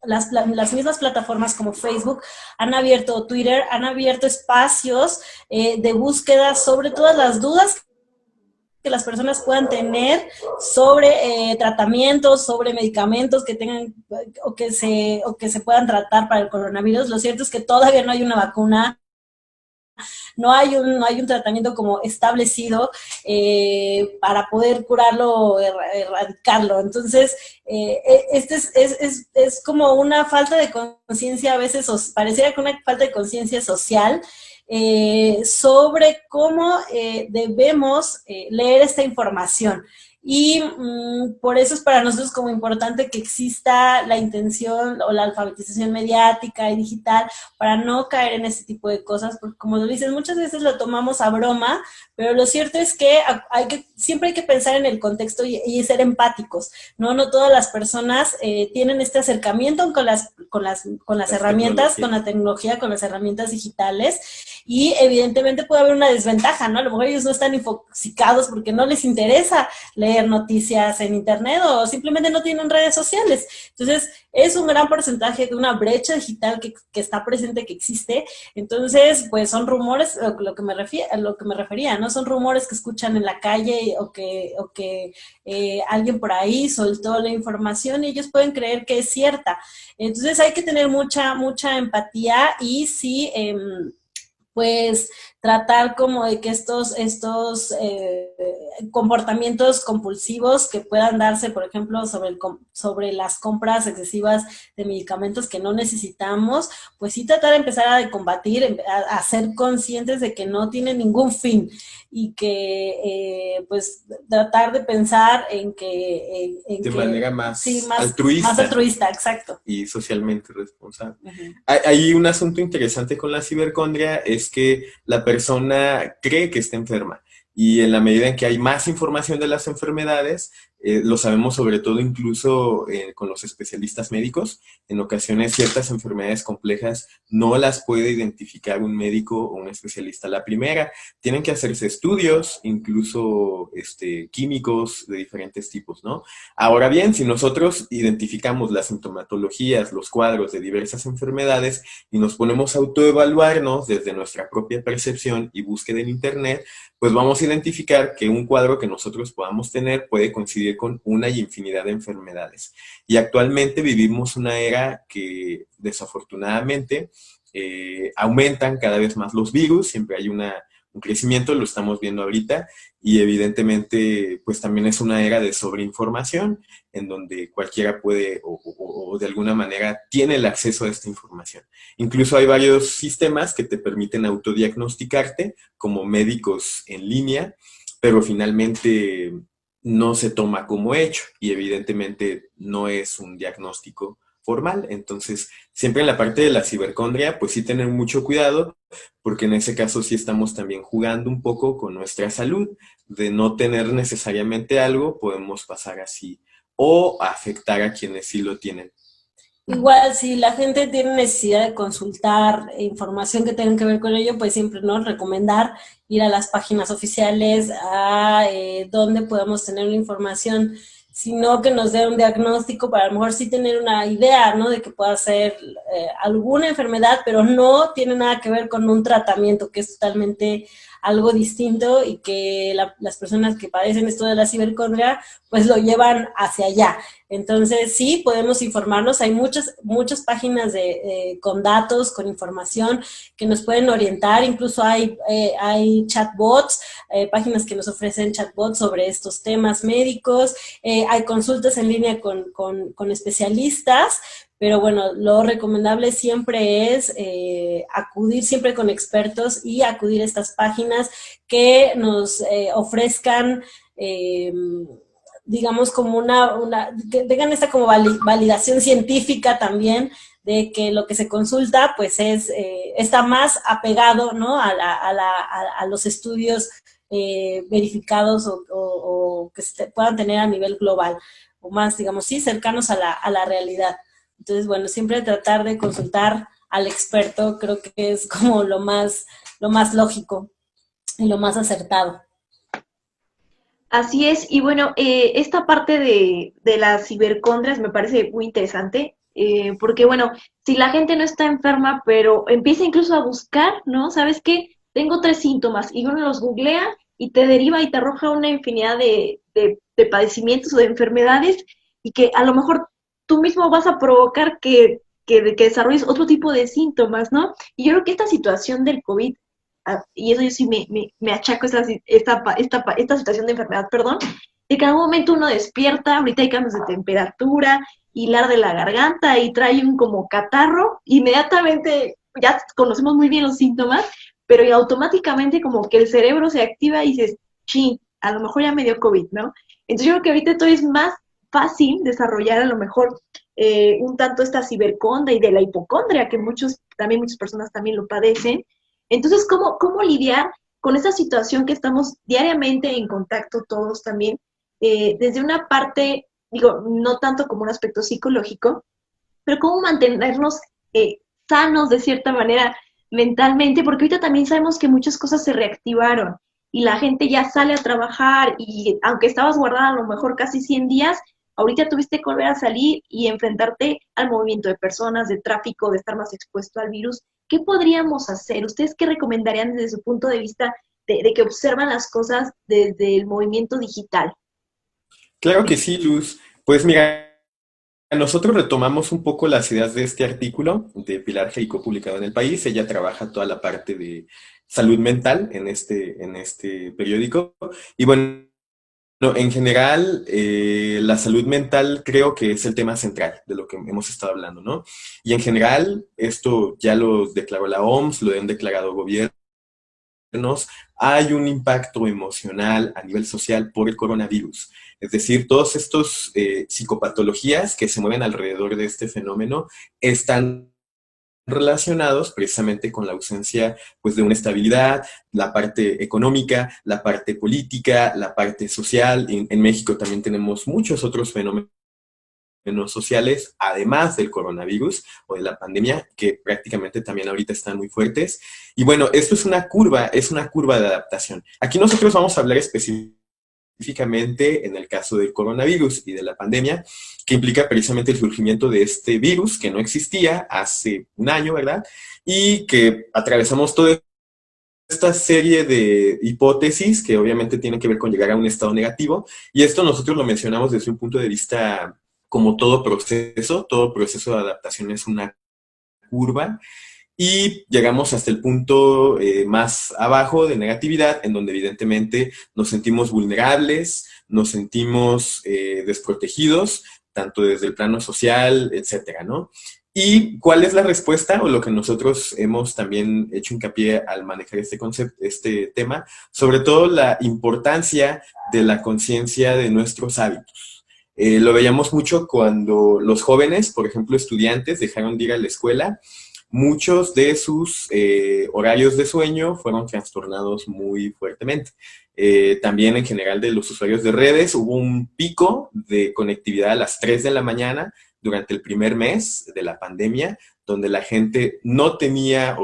las mismas plataformas como Facebook han abierto, Twitter, han abierto espacios de búsqueda sobre todas las dudas que las personas puedan tener sobre tratamientos, sobre medicamentos que tengan o que se puedan tratar para el coronavirus. Lo cierto es que todavía no hay una vacuna, no hay un tratamiento como establecido para poder curarlo o erradicarlo. Entonces, es como una falta de conciencia, a veces pareciera que una falta de conciencia social sobre cómo debemos leer esta información. y por eso es para nosotros como importante que exista la intención o la alfabetización mediática y digital para no caer en ese tipo de cosas, porque como lo dices, muchas veces lo tomamos a broma, pero lo cierto es que siempre hay que pensar en el contexto y ser empáticos, ¿no? No todas las personas tienen este acercamiento con las herramientas, con la tecnología, con las herramientas digitales, y evidentemente puede haber una desventaja, ¿no? A lo mejor ellos no están infoxicados porque no les interesa leer noticias en internet o simplemente no tienen redes sociales. Entonces, es un gran porcentaje de una brecha digital que está presente, que existe. Entonces, pues son rumores, lo que me refería, ¿no? Son rumores que escuchan en la calle o que alguien por ahí soltó la información y ellos pueden creer que es cierta. Entonces, hay que tener mucha empatía y sí, pues tratar como de que estos comportamientos compulsivos que puedan darse, por ejemplo, sobre las compras excesivas de medicamentos que no necesitamos, pues sí tratar de empezar a combatir, a ser conscientes de que no tiene ningún fin y que pues tratar de pensar de manera más sí, altruista. Más altruista, exacto. Y socialmente responsable. Uh-huh. Hay un asunto interesante con la cibercondria, es que la persona cree que está enferma. Y en la medida en que hay más información de las enfermedades, lo sabemos sobre todo incluso con los especialistas médicos, en ocasiones ciertas enfermedades complejas no las puede identificar un médico o un especialista a la primera. Tienen que hacerse estudios, incluso químicos de diferentes tipos, ¿no? Ahora bien, si nosotros identificamos las sintomatologías, los cuadros de diversas enfermedades y nos ponemos a autoevaluarnos desde nuestra propia percepción y búsqueda en internet, pues vamos a identificar que un cuadro que nosotros podamos tener puede coincidir con una y infinidad de enfermedades. Y actualmente vivimos una era que desafortunadamente aumentan cada vez más los virus, siempre hay un crecimiento, lo estamos viendo ahorita, y evidentemente pues también es una era de sobreinformación en donde cualquiera puede o de alguna manera tiene el acceso a esta información. Incluso hay varios sistemas que te permiten autodiagnosticarte como médicos en línea, pero finalmente no se toma como hecho y evidentemente no es un diagnóstico formal. Entonces, siempre en la parte de la cibercondria, pues sí tener mucho cuidado, porque en ese caso sí estamos también jugando un poco con nuestra salud. De no tener necesariamente algo, podemos pasar así o afectar a quienes sí lo tienen. Igual, si la gente tiene necesidad de consultar información que tenga que ver con ello, pues siempre nos recomendar ir a las páginas oficiales, a donde podamos tener una información, sino que nos dé un diagnóstico para a lo mejor sí tener una idea, ¿no? De que pueda ser alguna enfermedad, pero no tiene nada que ver con un tratamiento, que es totalmente algo distinto y que las personas que padecen esto de la cibercondria pues lo llevan hacia allá. Entonces sí, podemos informarnos, hay muchas páginas con datos, con información que nos pueden orientar, incluso hay chatbots, páginas que nos ofrecen chatbots sobre estos temas médicos, hay consultas en línea con especialistas, pero bueno, lo recomendable siempre es acudir siempre con expertos y acudir a estas páginas que nos ofrezcan, digamos, como que tengan esta como validación científica también de que lo que se consulta pues está más apegado, ¿no? a los estudios verificados o que se puedan tener a nivel global, o más, digamos, sí, cercanos a la realidad. Entonces, bueno, siempre tratar de consultar al experto creo que es como lo más lógico y lo más acertado. Así es, y bueno, esta parte de las cibercondrias me parece muy interesante, porque bueno, si la gente no está enferma, pero empieza incluso a buscar, ¿no? ¿Sabes qué? Tengo 3 síntomas, y uno los googlea y te deriva y te arroja una infinidad de padecimientos o de enfermedades, y que a lo mejor tú mismo vas a provocar que desarrolles otro tipo de síntomas, ¿no? Y yo creo que esta situación del COVID, y eso yo sí me achaco esta situación de enfermedad, perdón, de que en algún momento uno despierta, ahorita hay cambios de temperatura, hilar de la garganta y trae un como catarro, inmediatamente ya conocemos muy bien los síntomas, pero automáticamente como que el cerebro se activa y dices, chin, a lo mejor ya me dio COVID, ¿no? Entonces yo creo que ahorita todo es más fácil desarrollar a lo mejor un tanto esta ciberconda y de la hipocondria, que muchas personas también lo padecen. Entonces, ¿cómo lidiar con esta situación que estamos diariamente en contacto todos también, desde una parte, digo, no tanto como un aspecto psicológico, pero cómo mantenernos sanos de cierta manera mentalmente, porque ahorita también sabemos que muchas cosas se reactivaron y la gente ya sale a trabajar y aunque estabas guardada a lo mejor casi 100 días, ahorita tuviste que volver a salir y enfrentarte al movimiento de personas, de tráfico, de estar más expuesto al virus. ¿Qué podríamos hacer? ¿Ustedes qué recomendarían desde su punto de vista de que observan las cosas desde el movimiento digital? Claro que sí, Luz. Pues mira, nosotros retomamos un poco las ideas de este artículo de Pilar Jericó publicado en El País. Ella trabaja toda la parte de salud mental en este periódico. Y bueno, en general, la salud mental creo que es el tema central de lo que hemos estado hablando, ¿no? Y en general, esto ya lo declaró la OMS, lo han declarado gobiernos, hay un impacto emocional a nivel social por el coronavirus. Es decir, todos estos psicopatologías que se mueven alrededor de este fenómeno están relacionados precisamente con la ausencia pues, de una estabilidad, la parte económica, la parte política, la parte social. En México también tenemos muchos otros fenómenos sociales, además del coronavirus o de la pandemia, que prácticamente también ahorita están muy fuertes. Y bueno, esto es una curva de adaptación. Aquí nosotros vamos a hablar específicamente en el caso del coronavirus y de la pandemia, que implica precisamente el surgimiento de este virus que no existía hace un año, ¿verdad? Y que atravesamos toda esta serie de hipótesis que obviamente tienen que ver con llegar a un estado negativo, y esto nosotros lo mencionamos desde un punto de vista como todo proceso de adaptación es una curva, y llegamos hasta el punto más abajo de negatividad, en donde evidentemente nos sentimos vulnerables, nos sentimos desprotegidos, tanto desde el plano social, etcétera, ¿no? ¿Y cuál es la respuesta? O lo que nosotros hemos también hecho hincapié al manejar este concepto, este tema, sobre todo la importancia de la conciencia de nuestros hábitos. Lo veíamos mucho cuando los jóvenes, por ejemplo, estudiantes, dejaron de ir a la escuela. Muchos de sus horarios de sueño fueron trastornados muy fuertemente. También en general de los usuarios de redes hubo un pico de conectividad a las 3 de la mañana durante el primer mes de la pandemia, donde la gente no tenía,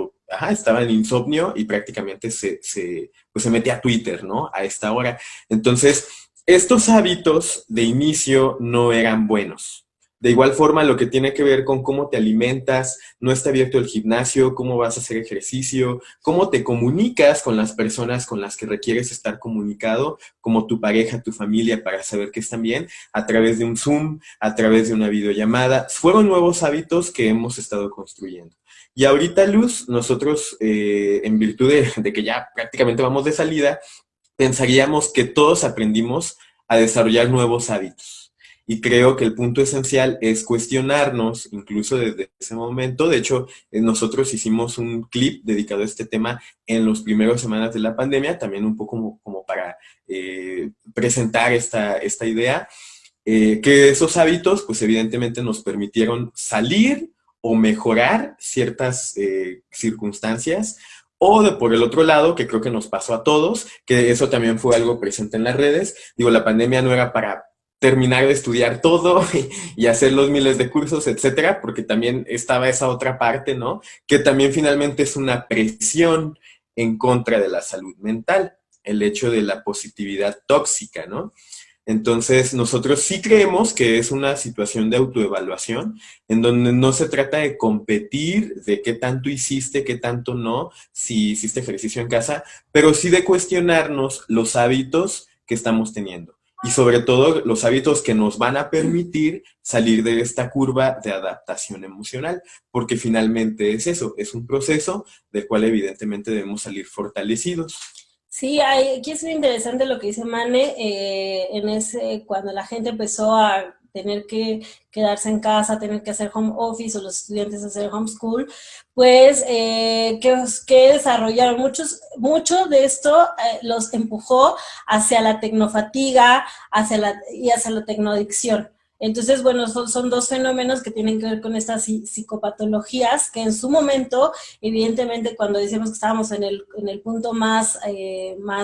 estaba en insomnio y prácticamente pues se metía a Twitter, ¿no? A esta hora. Entonces, estos hábitos de inicio no eran buenos. De igual forma, lo que tiene que ver con cómo te alimentas, no está abierto el gimnasio, cómo vas a hacer ejercicio, cómo te comunicas con las personas con las que requieres estar comunicado, como tu pareja, tu familia, para saber que están bien, a través de un Zoom, a través de una videollamada. Fueron nuevos hábitos que hemos estado construyendo. Y ahorita, Luz, nosotros, en virtud de que ya prácticamente vamos de salida, pensaríamos que todos aprendimos a desarrollar nuevos hábitos. Y creo que el punto esencial es cuestionarnos, incluso desde ese momento. De hecho, nosotros hicimos un clip dedicado a este tema en las primeras semanas de la pandemia, también un poco como para presentar esta idea, que esos hábitos, pues evidentemente nos permitieron salir o mejorar ciertas circunstancias, o por el otro lado, que creo que nos pasó a todos, que eso también fue algo presente en las redes. Digo, la pandemia no era para terminar de estudiar todo y hacer los miles de cursos, etcétera, porque también estaba esa otra parte, ¿no? Que también finalmente es una presión en contra de la salud mental, el hecho de la positividad tóxica, ¿no? Entonces, nosotros sí creemos que es una situación de autoevaluación, en donde no se trata de competir, de qué tanto hiciste, qué tanto no, si hiciste ejercicio en casa, pero sí de cuestionarnos los hábitos que estamos teniendo. Y sobre todo los hábitos que nos van a permitir salir de esta curva de adaptación emocional, porque finalmente es eso, es un proceso del cual evidentemente debemos salir fortalecidos. Sí, aquí es muy interesante lo que dice Mane, cuando la gente empezó a tener que quedarse en casa, tener que hacer home office o los estudiantes hacer homeschool, pues que desarrollaron mucho de esto los empujó hacia la tecnofatiga, y hacia la tecnoadicción. Entonces, bueno, son dos fenómenos que tienen que ver con estas psicopatologías, que en su momento, evidentemente, cuando decíamos que estábamos en el punto más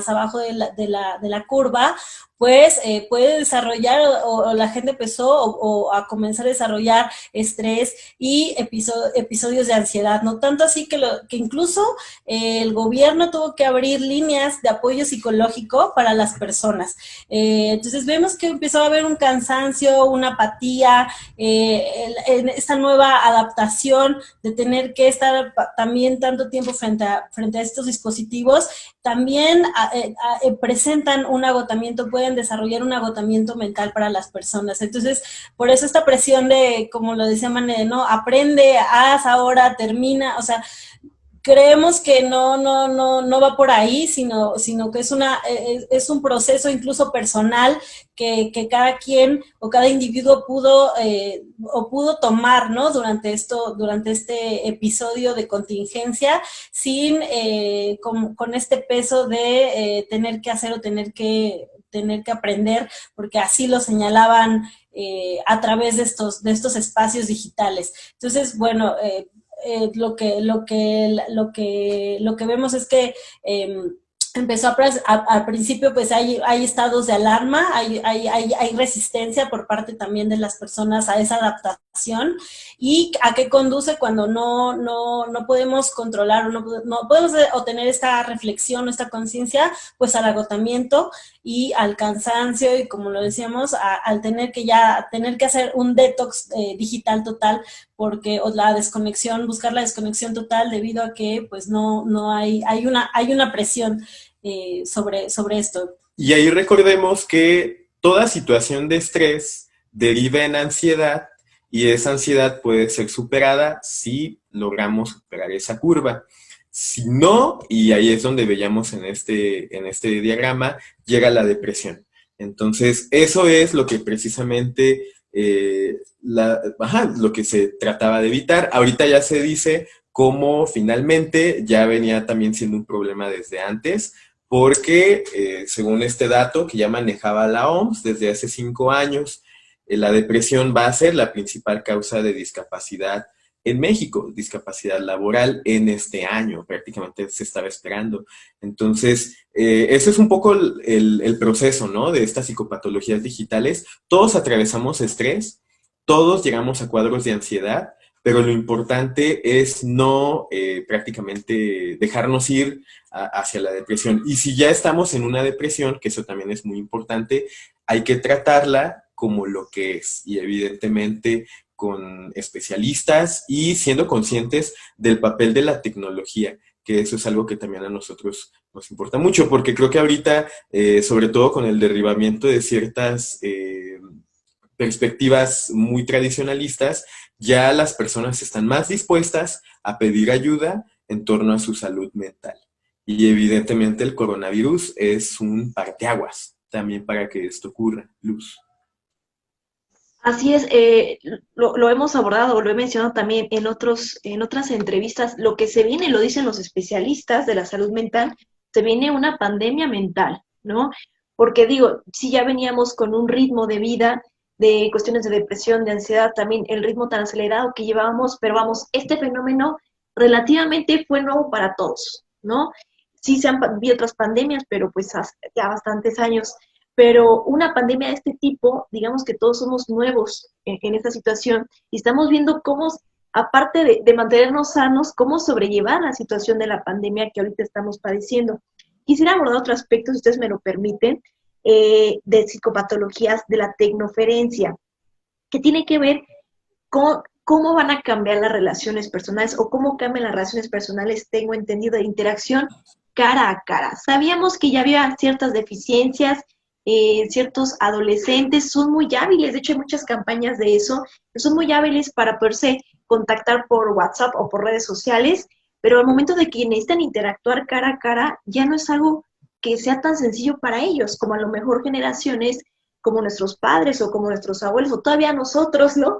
abajo de la curva, pues puede desarrollar, o la gente empezó a comenzar a desarrollar estrés y episodios de ansiedad, no tanto así que incluso el gobierno tuvo que abrir líneas de apoyo psicológico para las personas. Entonces vemos que empezó a haber un cansancio, una apatía, en esta nueva adaptación de tener que estar también tanto tiempo frente a estos dispositivos, también presentan un agotamiento, pueden desarrollar un agotamiento mental para las personas. Entonces, por eso esta presión de, como lo decía Mané, ¿no? Aprende, haz ahora, termina, o sea, creemos que no va por ahí, sino que es un proceso incluso personal que cada quien o cada individuo pudo tomar, ¿no? Durante este episodio de contingencia, sin con este peso de tener que hacer o tener que aprender, porque así lo señalaban a través de estos espacios digitales. Entonces, bueno, lo que vemos es que empezó al principio, pues hay estados de alarma, hay resistencia por parte también de las personas a esa adaptación, y a qué conduce cuando no podemos controlar, o no podemos obtener esta reflexión, esta conciencia, pues al agotamiento y al cansancio, y como lo decíamos, al tener que hacer un detox digital total, porque buscar la desconexión total debido a que pues no hay una presión sobre esto. Y ahí recordemos que toda situación de estrés deriva en ansiedad, y esa ansiedad puede ser superada si logramos superar esa curva. Si no, y ahí es donde veíamos en este diagrama, llega la depresión. Entonces, eso es lo que precisamente lo que se trataba de evitar. Ahorita ya se dice cómo finalmente ya venía también siendo un problema desde antes, porque según este dato que ya manejaba la OMS desde hace 5 años, la depresión va a ser la principal causa de discapacidad en México, discapacidad laboral en este año, prácticamente se estaba esperando. Entonces, ese es un poco el proceso, ¿no? De estas psicopatologías digitales. Todos atravesamos estrés, todos llegamos a cuadros de ansiedad, pero lo importante es no prácticamente dejarnos ir hacia la depresión. Y si ya estamos en una depresión, que eso también es muy importante, hay que tratarla como lo que es, y evidentemente con especialistas y siendo conscientes del papel de la tecnología, que eso es algo que también a nosotros nos importa mucho, porque creo que ahorita, sobre todo con el derribamiento de ciertas perspectivas muy tradicionalistas, ya las personas están más dispuestas a pedir ayuda en torno a su salud mental. Y evidentemente el coronavirus es un parteaguas también para que esto ocurra, Luz. Así es, lo hemos abordado, lo he mencionado también en otras entrevistas. Lo que se viene, lo dicen los especialistas de la salud mental, se viene una pandemia mental, ¿no? Porque digo, si ya veníamos con un ritmo de vida, de cuestiones de depresión, de ansiedad, también el ritmo tan acelerado que llevábamos, pero vamos, este fenómeno relativamente fue nuevo para todos, ¿no? Sí se han habido otras pandemias, pero pues hace ya bastantes años. Pero una pandemia de este tipo, digamos que todos somos nuevos en esta situación y estamos viendo cómo, aparte de mantenernos sanos, cómo sobrellevar la situación de la pandemia que ahorita estamos padeciendo. Quisiera abordar otro aspecto, si ustedes me lo permiten, de psicopatologías de la tecnoferencia, que tiene que ver con cómo van a cambiar las relaciones personales o cómo cambian las relaciones personales, tengo entendido, de interacción cara a cara. Sabíamos que ya había ciertas deficiencias, ciertos adolescentes son muy hábiles, de hecho hay muchas campañas de eso, que son muy hábiles para poderse contactar por WhatsApp o por redes sociales, pero al momento de que necesitan interactuar cara a cara, ya no es algo que sea tan sencillo para ellos, como a lo mejor generaciones como nuestros padres o como nuestros abuelos o todavía nosotros, ¿no?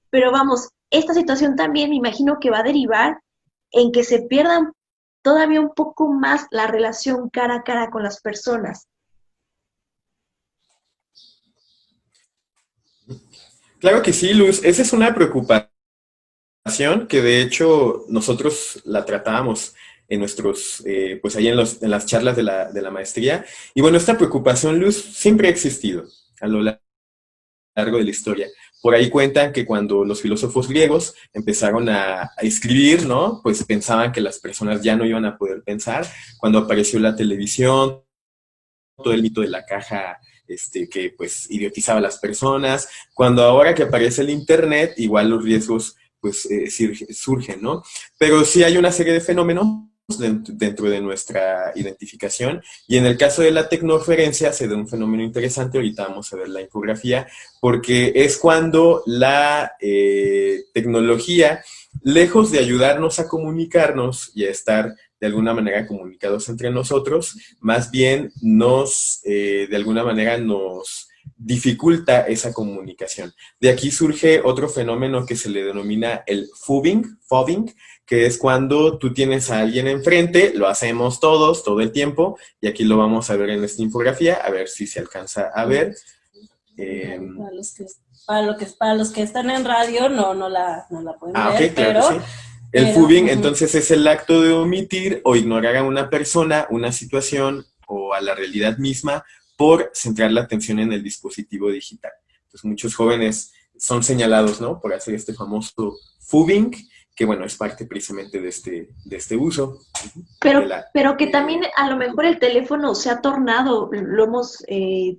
Pero vamos, esta situación también me imagino que va a derivar en que se pierdan todavía un poco más la relación cara a cara con las personas. Claro que sí, Luz. Esa es una preocupación que de hecho nosotros la tratábamos en nuestros, pues ahí en las charlas de la maestría. Y bueno, esta preocupación, Luz, siempre ha existido a lo largo de la historia. Por ahí cuentan que cuando los filósofos griegos empezaron a escribir, ¿no? Pues pensaban que las personas ya no iban a poder pensar. Cuando apareció la televisión, todo el mito de la caja que pues idiotizaba a las personas. Cuando ahora que aparece el Internet, igual los riesgos pues surgen, ¿no? Pero sí hay una serie de fenómenos dentro de nuestra identificación y en el caso de la tecnoferencia se da un fenómeno interesante, ahorita vamos a ver la infografía, porque es cuando la tecnología, lejos de ayudarnos a comunicarnos y a estar de alguna manera comunicados entre nosotros, más bien de alguna manera nos dificulta esa comunicación. De aquí surge otro fenómeno que se le denomina el fobbing, que es cuando tú tienes a alguien enfrente, lo hacemos todos, todo el tiempo, y aquí lo vamos a ver en esta infografía, a ver si se alcanza a ver. Para los que están en radio no la pueden ver, okay, claro pero... que sí. El fobbing, entonces, es el acto de omitir o ignorar a una persona, una situación o a la realidad misma por centrar la atención en el dispositivo digital. Entonces, muchos jóvenes son señalados, ¿no?, por hacer este famoso fobbing, que, bueno, es parte precisamente de este uso. Pero que también a lo mejor el teléfono se ha tornado, lo hemos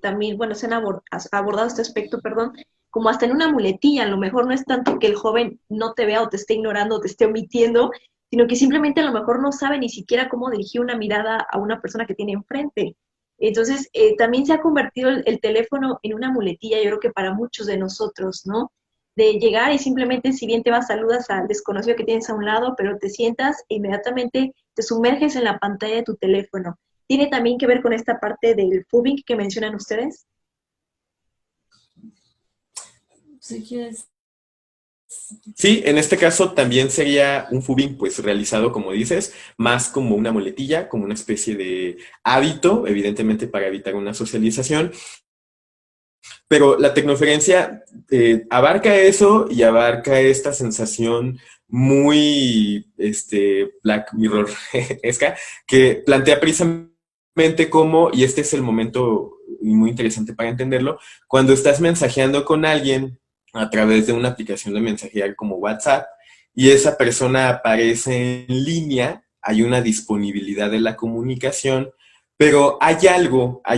también, bueno, se han abordado este aspecto, perdón, como hasta en una muletilla. A lo mejor no es tanto que el joven no te vea o te esté ignorando o te esté omitiendo, sino que simplemente a lo mejor no sabe ni siquiera cómo dirigir una mirada a una persona que tiene enfrente. Entonces, también se ha convertido el teléfono en una muletilla, yo creo que para muchos de nosotros, ¿no? De llegar y simplemente, si bien te vas, saludas al desconocido que tienes a un lado, pero te sientas e inmediatamente te sumerges en la pantalla de tu teléfono. ¿Tiene también que ver con esta parte del fobbing que mencionan ustedes? Si quieres. Sí, en este caso también sería un fobbing pues realizado, como dices, más como una muletilla, como una especie de hábito, evidentemente para evitar una socialización. Pero la tecnoferencia abarca eso y abarca esta sensación muy Black Mirror-esca, que plantea precisamente cómo, y este es el momento muy interesante para entenderlo, cuando estás mensajeando con alguien a través de una aplicación de mensajería como WhatsApp y esa persona aparece en línea, hay una disponibilidad de la comunicación, pero hay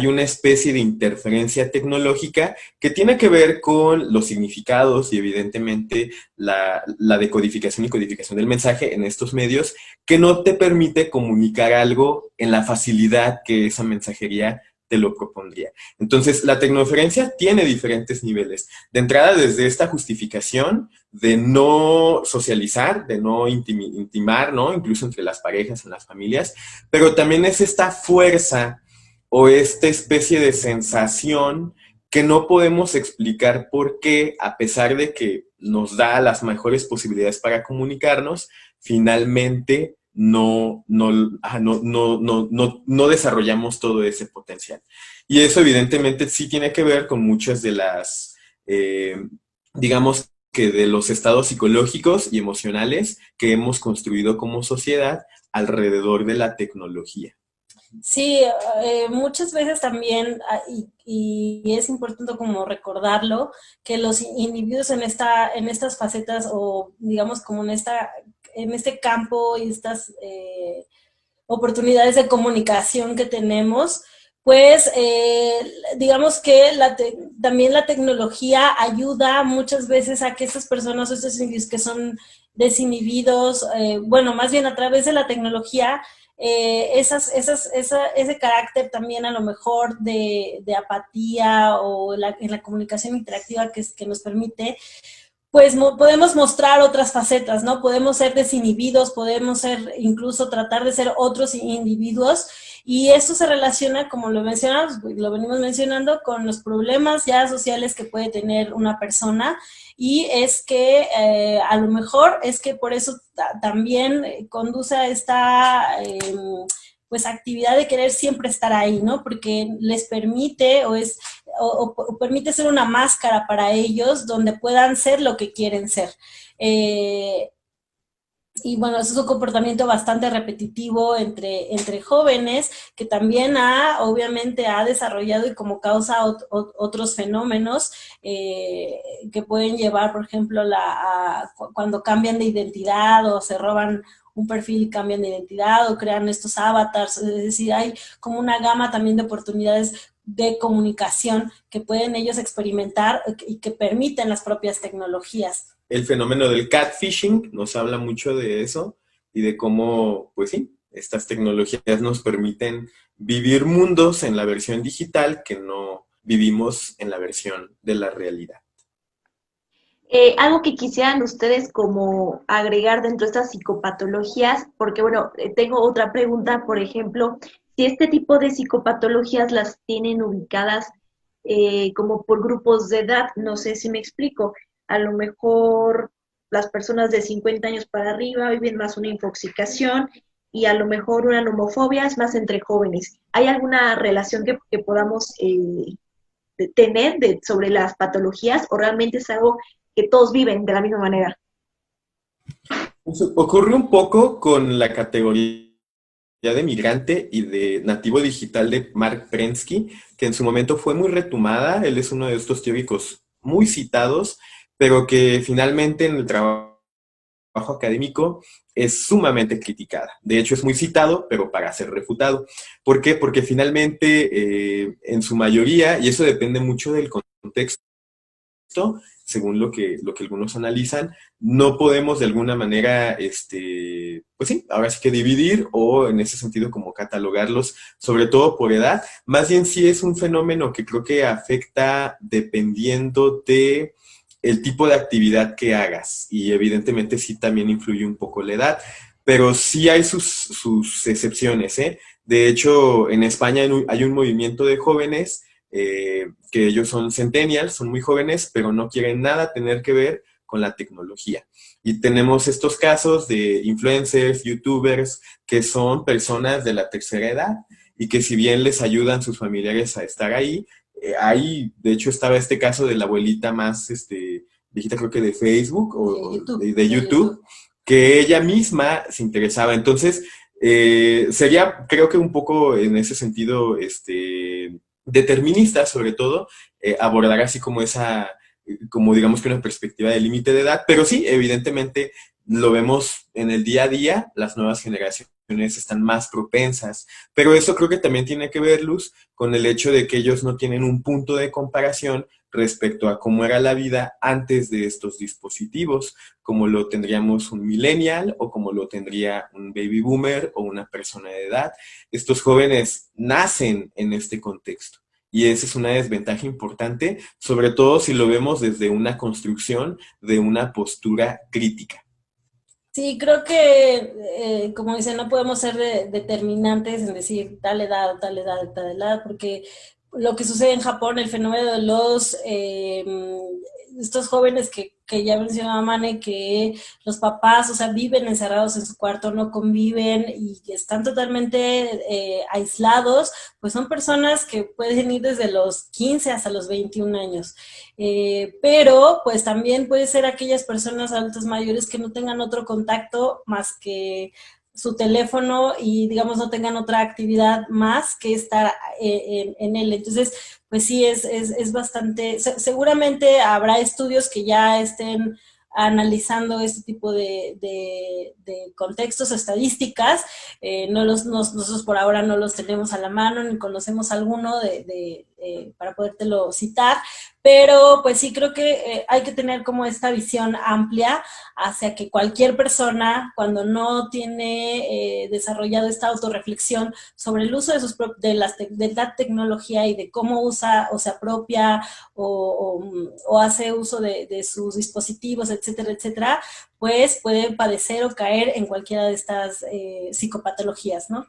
una especie de interferencia tecnológica que tiene que ver con los significados y evidentemente la decodificación y codificación del mensaje en estos medios que no te permite comunicar algo en la facilidad que esa mensajería te lo propondría. Entonces, la tecnoferencia tiene diferentes niveles. De entrada, desde esta justificación de no socializar, de no intimar, ¿no?, incluso entre las parejas, en las familias, pero también es esta fuerza o esta especie de sensación que no podemos explicar por qué, a pesar de que nos da las mejores posibilidades para comunicarnos, finalmente no desarrollamos todo ese potencial. Y eso evidentemente sí tiene que ver con muchas de las, digamos que de los estados psicológicos y emocionales que hemos construido como sociedad alrededor de la tecnología. Sí, muchas veces también, y es importante como recordarlo, que los individuos en estas facetas o digamos como en este campo y estas oportunidades de comunicación que tenemos, pues digamos que también la tecnología ayuda muchas veces a que estas personas o estos individuos que son desinhibidos, bueno, más bien a través de la tecnología, ese carácter también a lo mejor de apatía o en la comunicación interactiva que nos permite, pues podemos mostrar otras facetas, ¿no? Podemos ser desinhibidos, podemos ser, incluso tratar de ser otros individuos, y esto se relaciona, como lo mencionamos, lo venimos mencionando, con los problemas ya sociales que puede tener una persona, y es que a lo mejor es que por eso también conduce a esta pues actividad de querer siempre estar ahí, ¿no? Porque les permite o permite ser una máscara para ellos donde puedan ser lo que quieren ser. Y bueno, eso es un comportamiento bastante repetitivo entre jóvenes, que también obviamente ha desarrollado y como causa otros fenómenos que pueden llevar, por ejemplo, cuando cambian de identidad o se roban un perfil y cambian de identidad o crean estos avatars, es decir, hay como una gama también de oportunidades de comunicación que pueden ellos experimentar y que permiten las propias tecnologías. El fenómeno del catfishing nos habla mucho de eso y de cómo, pues sí, estas tecnologías nos permiten vivir mundos en la versión digital que no vivimos en la versión de la realidad. Algo que quisieran ustedes como agregar dentro de estas psicopatologías, porque bueno, tengo otra pregunta, por ejemplo, si este tipo de psicopatologías las tienen ubicadas como por grupos de edad, no sé si me explico, a lo mejor las personas de 50 años para arriba viven más una infoxicación y a lo mejor una nomofobia es más entre jóvenes. ¿Hay alguna relación que podamos tener sobre las patologías o realmente es algo que todos viven de la misma manera? Ocurre un poco con la categoría de migrante y de nativo digital de Mark Prensky, que en su momento fue muy retomada. Él es uno de estos teóricos muy citados, pero que finalmente en el trabajo académico es sumamente criticada. De hecho, es muy citado, pero para ser refutado. ¿Por qué? Porque finalmente, en su mayoría, y eso depende mucho del contexto, según lo que algunos analizan, no podemos de alguna manera, pues sí, ahora sí que dividir o en ese sentido como catalogarlos, sobre todo por edad. Más bien sí es un fenómeno que creo que afecta dependiendo de el tipo de actividad que hagas y evidentemente sí también influye un poco la edad, pero sí hay sus excepciones, ¿eh? De hecho, en España hay un movimiento de jóvenes que ellos son centennials, son muy jóvenes, pero no quieren nada tener que ver con la tecnología. Y tenemos estos casos de influencers, youtubers, que son personas de la tercera edad y que si bien les ayudan sus familiares a estar ahí, ahí de hecho estaba este caso de la abuelita más viejita, creo que de Facebook o de YouTube, que ella misma se interesaba. Entonces, sería creo que un poco en ese sentido, determinista, sobre todo, abordar así como como digamos que una perspectiva de límite de edad, pero sí, evidentemente lo vemos en el día a día, las nuevas generaciones están más propensas, pero eso creo que también tiene que ver, Luz, con el hecho de que ellos no tienen un punto de comparación respecto a cómo era la vida antes de estos dispositivos, como lo tendríamos un millennial o como lo tendría un baby boomer o una persona de edad. Estos jóvenes nacen en este contexto. Y esa es una desventaja importante, sobre todo si lo vemos desde una construcción de una postura crítica. Sí, creo que, como dicen, no podemos ser determinantes en decir tal edad, tal edad, tal edad, porque lo que sucede en Japón, el fenómeno de estos jóvenes que ya mencionaba Mane, que los papás, o sea, viven encerrados en su cuarto, no conviven y están totalmente aislados, pues son personas que pueden ir desde los 15 hasta los 21 años. Pero pues también puede ser aquellas personas adultas mayores que no tengan otro contacto más que su teléfono y digamos no tengan otra actividad más que estar en él. Entonces, pues sí, es bastante, seguramente habrá estudios que ya estén analizando este tipo de contextos, estadísticas, nosotros por ahora no los tenemos a la mano, ni conocemos alguno para podértelo citar, pero pues sí creo que hay que tener como esta visión amplia hacia que cualquier persona, cuando no tiene desarrollado esta autorreflexión sobre el uso de la tecnología y de cómo usa o se apropia o hace uso de sus dispositivos, etcétera, etcétera, pues puede padecer o caer en cualquiera de estas psicopatologías, ¿no?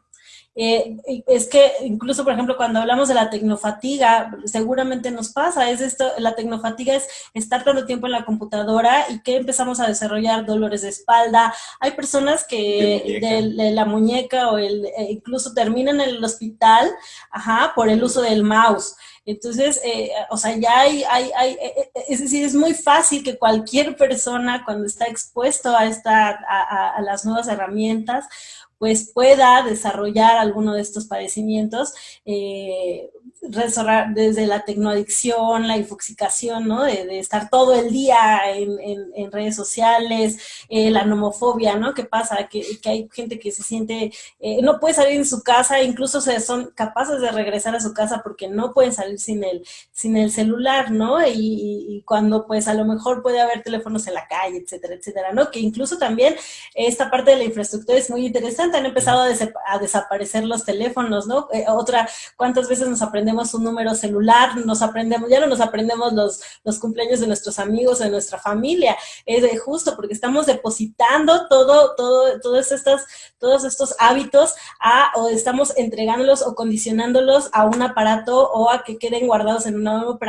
Es que incluso, por ejemplo, cuando hablamos de la tecnofatiga, seguramente nos pasa, es esto, la tecnofatiga es estar tanto tiempo en la computadora y que empezamos a desarrollar dolores de espalda. Hay personas que de la muñeca o incluso terminan en el hospital, ajá, por el uso del mouse. Entonces, o sea, ya es decir, es muy fácil que cualquier persona cuando está expuesto a las nuevas herramientas, pues pueda desarrollar alguno de estos padecimientos, desde la tecnoadicción, la infoxicación, ¿no? De estar todo el día en redes sociales, la nomofobia, ¿no? ¿Qué pasa? Que hay gente que se siente, no puede salir de su casa, incluso son capaces de regresar a su casa porque no pueden salir sin el celular, ¿no? Y cuando pues a lo mejor puede haber teléfonos en la calle, etcétera, etcétera, ¿no? Que incluso también esta parte de la infraestructura es muy interesante. Han empezado a desaparecer los teléfonos, ¿no? ¿Cuántas veces nos aprendemos un número celular? Ya no nos aprendemos los cumpleaños de nuestros amigos, de nuestra familia. Es justo porque estamos depositando todos estos hábitos o estamos entregándolos o condicionándolos a un aparato o a que queden guardados en una memoria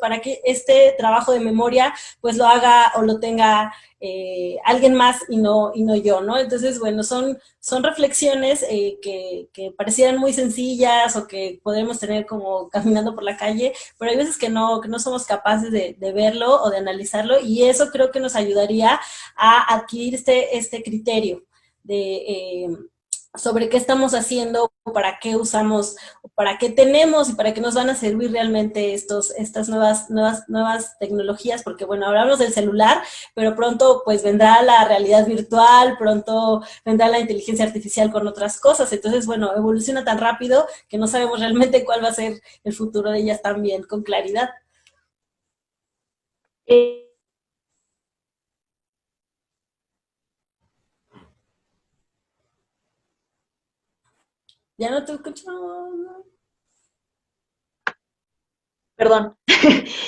para que este trabajo de memoria pues lo haga o lo tenga alguien más y no yo, ¿no? Entonces, bueno, son reflexiones que parecieran muy sencillas o que podemos tener como caminando por la calle, pero hay veces que no somos capaces de verlo o de analizarlo, y eso creo que nos ayudaría a adquirir este criterio de sobre qué estamos haciendo, para qué usamos, para qué tenemos y para qué nos van a servir realmente estas nuevas tecnologías, porque bueno, ahora hablamos del celular, pero pronto pues vendrá la realidad virtual, pronto vendrá la inteligencia artificial con otras cosas. Entonces, bueno, evoluciona tan rápido que no sabemos realmente cuál va a ser el futuro de ellas también con claridad. Ya no te escucho. Perdón.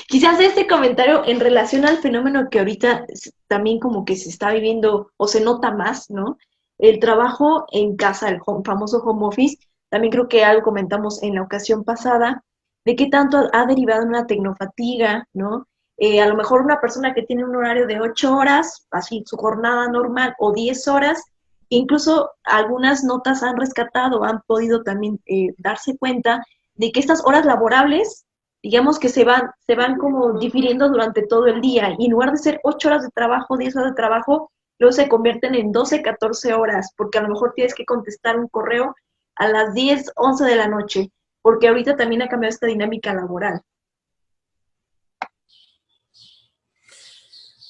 Quizás este comentario en relación al fenómeno que ahorita también como que se está viviendo o se nota más, ¿no? El trabajo en casa, el famoso home office, también creo que algo comentamos en la ocasión pasada, de qué tanto ha derivado en una tecnofatiga, ¿no? A lo mejor una persona que tiene un horario de 8 horas, así su jornada normal, o 10 horas, incluso algunas notas han rescatado, han podido también darse cuenta de que estas horas laborables, digamos que se van como difiriendo durante todo el día, y en lugar de ser 8 horas de trabajo, 10 horas de trabajo, luego se convierten en 12, 14 horas, porque a lo mejor tienes que contestar un correo a las 10, 11 de la noche, porque ahorita también ha cambiado esta dinámica laboral.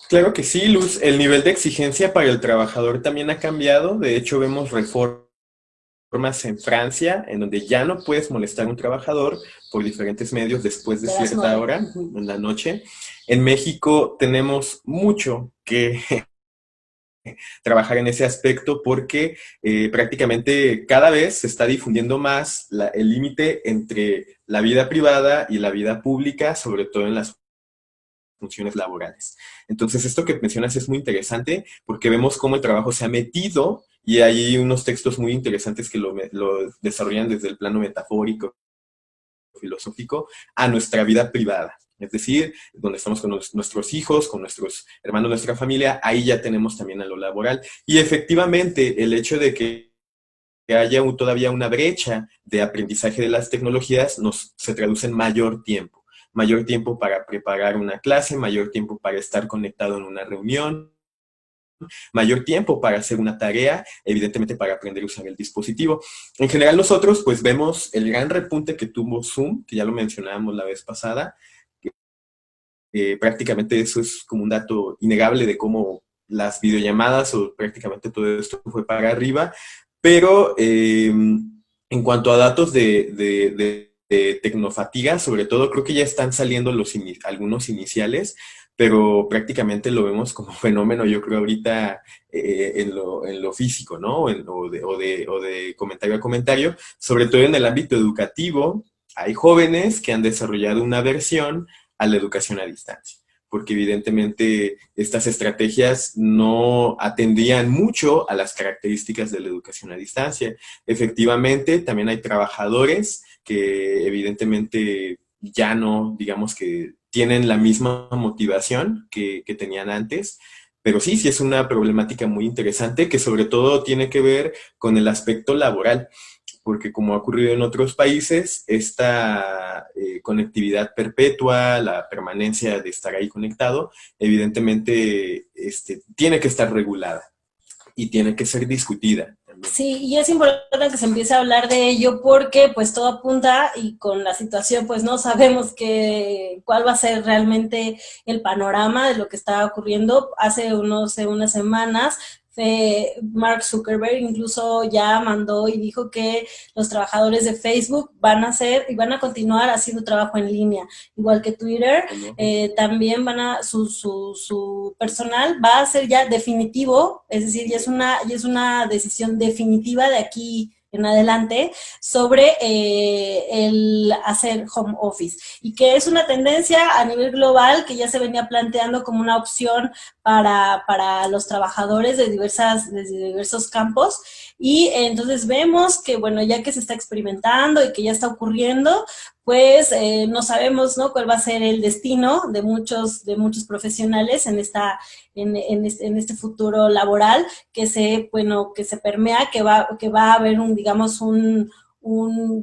Claro que sí, Luz. El nivel de exigencia para el trabajador también ha cambiado. De hecho, vemos reformas en Francia, en donde ya no puedes molestar a un trabajador por diferentes medios después de cierta hora, en la noche. En México tenemos mucho que trabajar en ese aspecto porque prácticamente cada vez se está difundiendo más el límite entre la vida privada y la vida pública, sobre todo en las funciones laborales. Entonces, esto que mencionas es muy interesante porque vemos cómo el trabajo se ha metido, y hay unos textos muy interesantes que lo desarrollan desde el plano metafórico, filosófico, a nuestra vida privada. Es decir, donde estamos con nuestros hijos, con nuestros hermanos, nuestra familia, ahí ya tenemos también a lo laboral. Y efectivamente, el hecho de que haya todavía una brecha de aprendizaje de las tecnologías se traduce en mayor tiempo para preparar una clase, mayor tiempo para estar conectado en una reunión, mayor tiempo para hacer una tarea, evidentemente para aprender a usar el dispositivo. En general nosotros pues vemos el gran repunte que tuvo Zoom, que ya lo mencionábamos la vez pasada. Prácticamente eso es como un dato innegable de cómo las videollamadas o prácticamente todo esto fue para arriba, pero en cuanto a datos de de tecnofatiga, sobre todo creo que ya están saliendo algunos iniciales, pero prácticamente lo vemos como fenómeno, yo creo, ahorita en lo físico, ¿no? O de comentario a comentario, sobre todo en el ámbito educativo, hay jóvenes que han desarrollado una aversión a la educación a distancia, porque evidentemente estas estrategias no atendían mucho a las características de la educación a distancia. Efectivamente, también hay trabajadores que evidentemente ya no, digamos que tienen la misma motivación que tenían antes, pero sí, sí es una problemática muy interesante que sobre todo tiene que ver con el aspecto laboral, porque como ha ocurrido en otros países, esta conectividad perpetua, la permanencia de estar ahí conectado, evidentemente tiene que estar regulada y tiene que ser discutida también. Sí, y es importante que se empiece a hablar de ello porque pues todo apunta y con la situación pues no sabemos cuál va a ser realmente el panorama de lo que está ocurriendo. Hace unas semanas Mark Zuckerberg incluso ya mandó y dijo que los trabajadores de Facebook van a hacer y van a continuar haciendo trabajo en línea, igual que Twitter. También su personal va a ser ya definitivo, es decir, ya es una decisión definitiva de aquí en adelante sobre el hacer home office, y que es una tendencia a nivel global que ya se venía planteando como una opción para los trabajadores de diversos campos. Y entonces vemos que, bueno, ya que se está experimentando y que ya está ocurriendo, pues no sabemos, ¿no?, cuál va a ser el destino de muchos profesionales en este futuro laboral que se permea, que va a haber un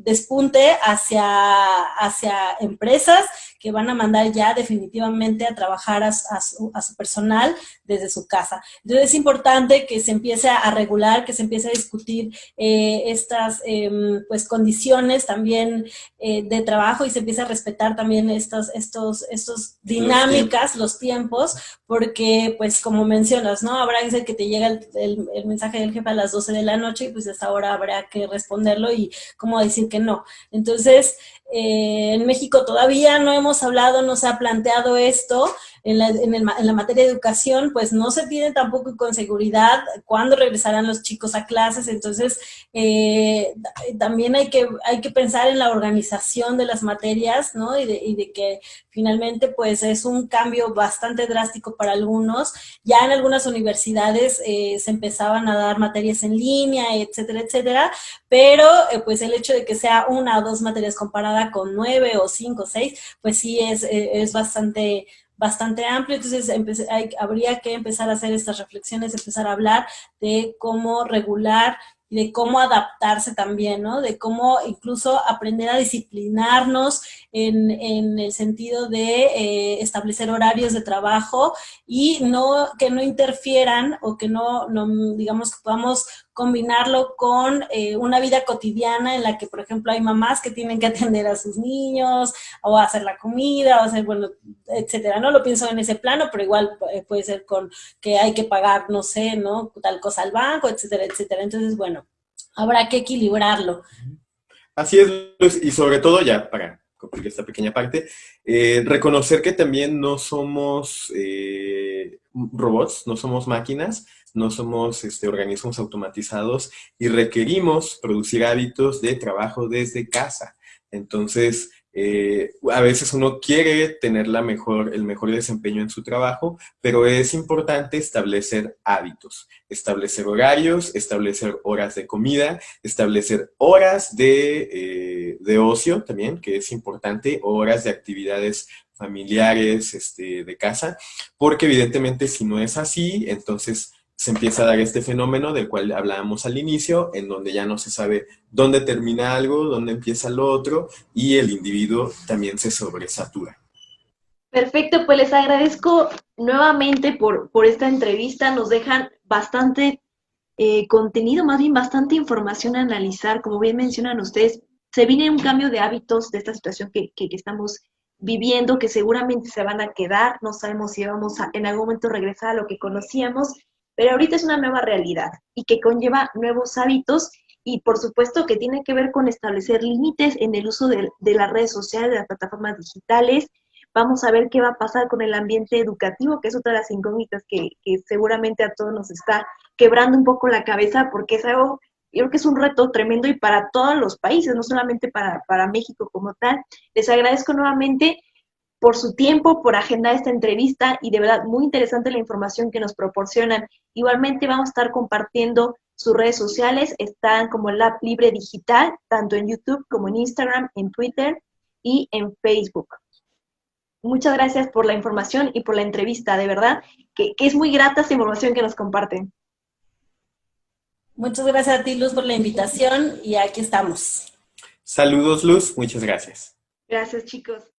despunte hacia empresas que van a mandar ya definitivamente a trabajar a su personal desde su casa. Entonces es importante que se empiece a regular, que se empiece a discutir estas pues condiciones también de trabajo, y se empiece a respetar también estos dinámicas, los tiempos, porque pues como mencionas, ¿no? Habrá que te llega el mensaje del jefe a las 12 de la noche y pues hasta ahora habrá que responderlo y cómo decir que no. Entonces, en México todavía no hemos hablado, no se ha planteado esto. En la materia de educación, pues no se tiene tampoco con seguridad cuándo regresarán los chicos a clases. Entonces, también hay que pensar en la organización de las materias, ¿no? Y de que finalmente, pues es un cambio bastante drástico para algunos. Ya en algunas universidades se empezaban a dar materias en línea, etcétera, etcétera, pero pues el hecho de que sea 1 o 2 materias comparada con 9 o 5 o 6, pues sí es bastante amplio. Entonces habría que empezar a hacer estas reflexiones, empezar a hablar de cómo regular y de cómo adaptarse también, ¿no? De cómo incluso aprender a disciplinarnos en el sentido de establecer horarios de trabajo y que no interfieran, o que no digamos que podamos combinarlo con una vida cotidiana en la que, por ejemplo, hay mamás que tienen que atender a sus niños, o hacer la comida, o hacer, bueno, etcétera. No lo pienso en ese plano, pero igual puede ser con que hay que pagar, no sé, ¿no?, tal cosa al banco, etcétera, etcétera. Entonces, bueno, habrá que equilibrarlo. Así es, Luz, y sobre todo ya para concluir esta pequeña parte, reconocer que también no somos robots, no somos máquinas, no somos organismos automatizados y requerimos producir hábitos de trabajo desde casa. Entonces, a veces uno quiere tener el mejor desempeño en su trabajo, pero es importante establecer hábitos, establecer horarios, establecer horas de comida, establecer horas de ocio también, que es importante, horas de actividades familiares, de casa, porque evidentemente si no es así, entonces se empieza a dar este fenómeno del cual hablábamos al inicio, en donde ya no se sabe dónde termina algo, dónde empieza lo otro, y el individuo también se sobresatura. Perfecto, pues les agradezco nuevamente por esta entrevista. Nos dejan bastante contenido, más bien bastante información a analizar. Como bien mencionan ustedes, se viene un cambio de hábitos de esta situación que estamos viviendo, que seguramente se van a quedar. No sabemos si vamos a en algún momento regresar a lo que conocíamos, pero ahorita es una nueva realidad y que conlleva nuevos hábitos. y por supuesto que tiene que ver con establecer límites en el uso de las redes sociales, de las plataformas digitales. Vamos a ver qué va a pasar con el ambiente educativo, que es otra de las incógnitas que seguramente a todos nos está quebrando un poco la cabeza, porque es algo, yo creo que es un reto tremendo y para todos los países, no solamente para México como tal. Les agradezco nuevamente por su tiempo, por agendar esta entrevista y de verdad muy interesante la información que nos proporcionan. Igualmente vamos a estar compartiendo sus redes sociales, están como Lab Libre Digital, tanto en YouTube como en Instagram, en Twitter y en Facebook. Muchas gracias por la información y por la entrevista, de verdad, que es muy grata esta información que nos comparten. Muchas gracias a ti, Luz, por la invitación y aquí estamos. Saludos, Luz, muchas gracias. Gracias, chicos.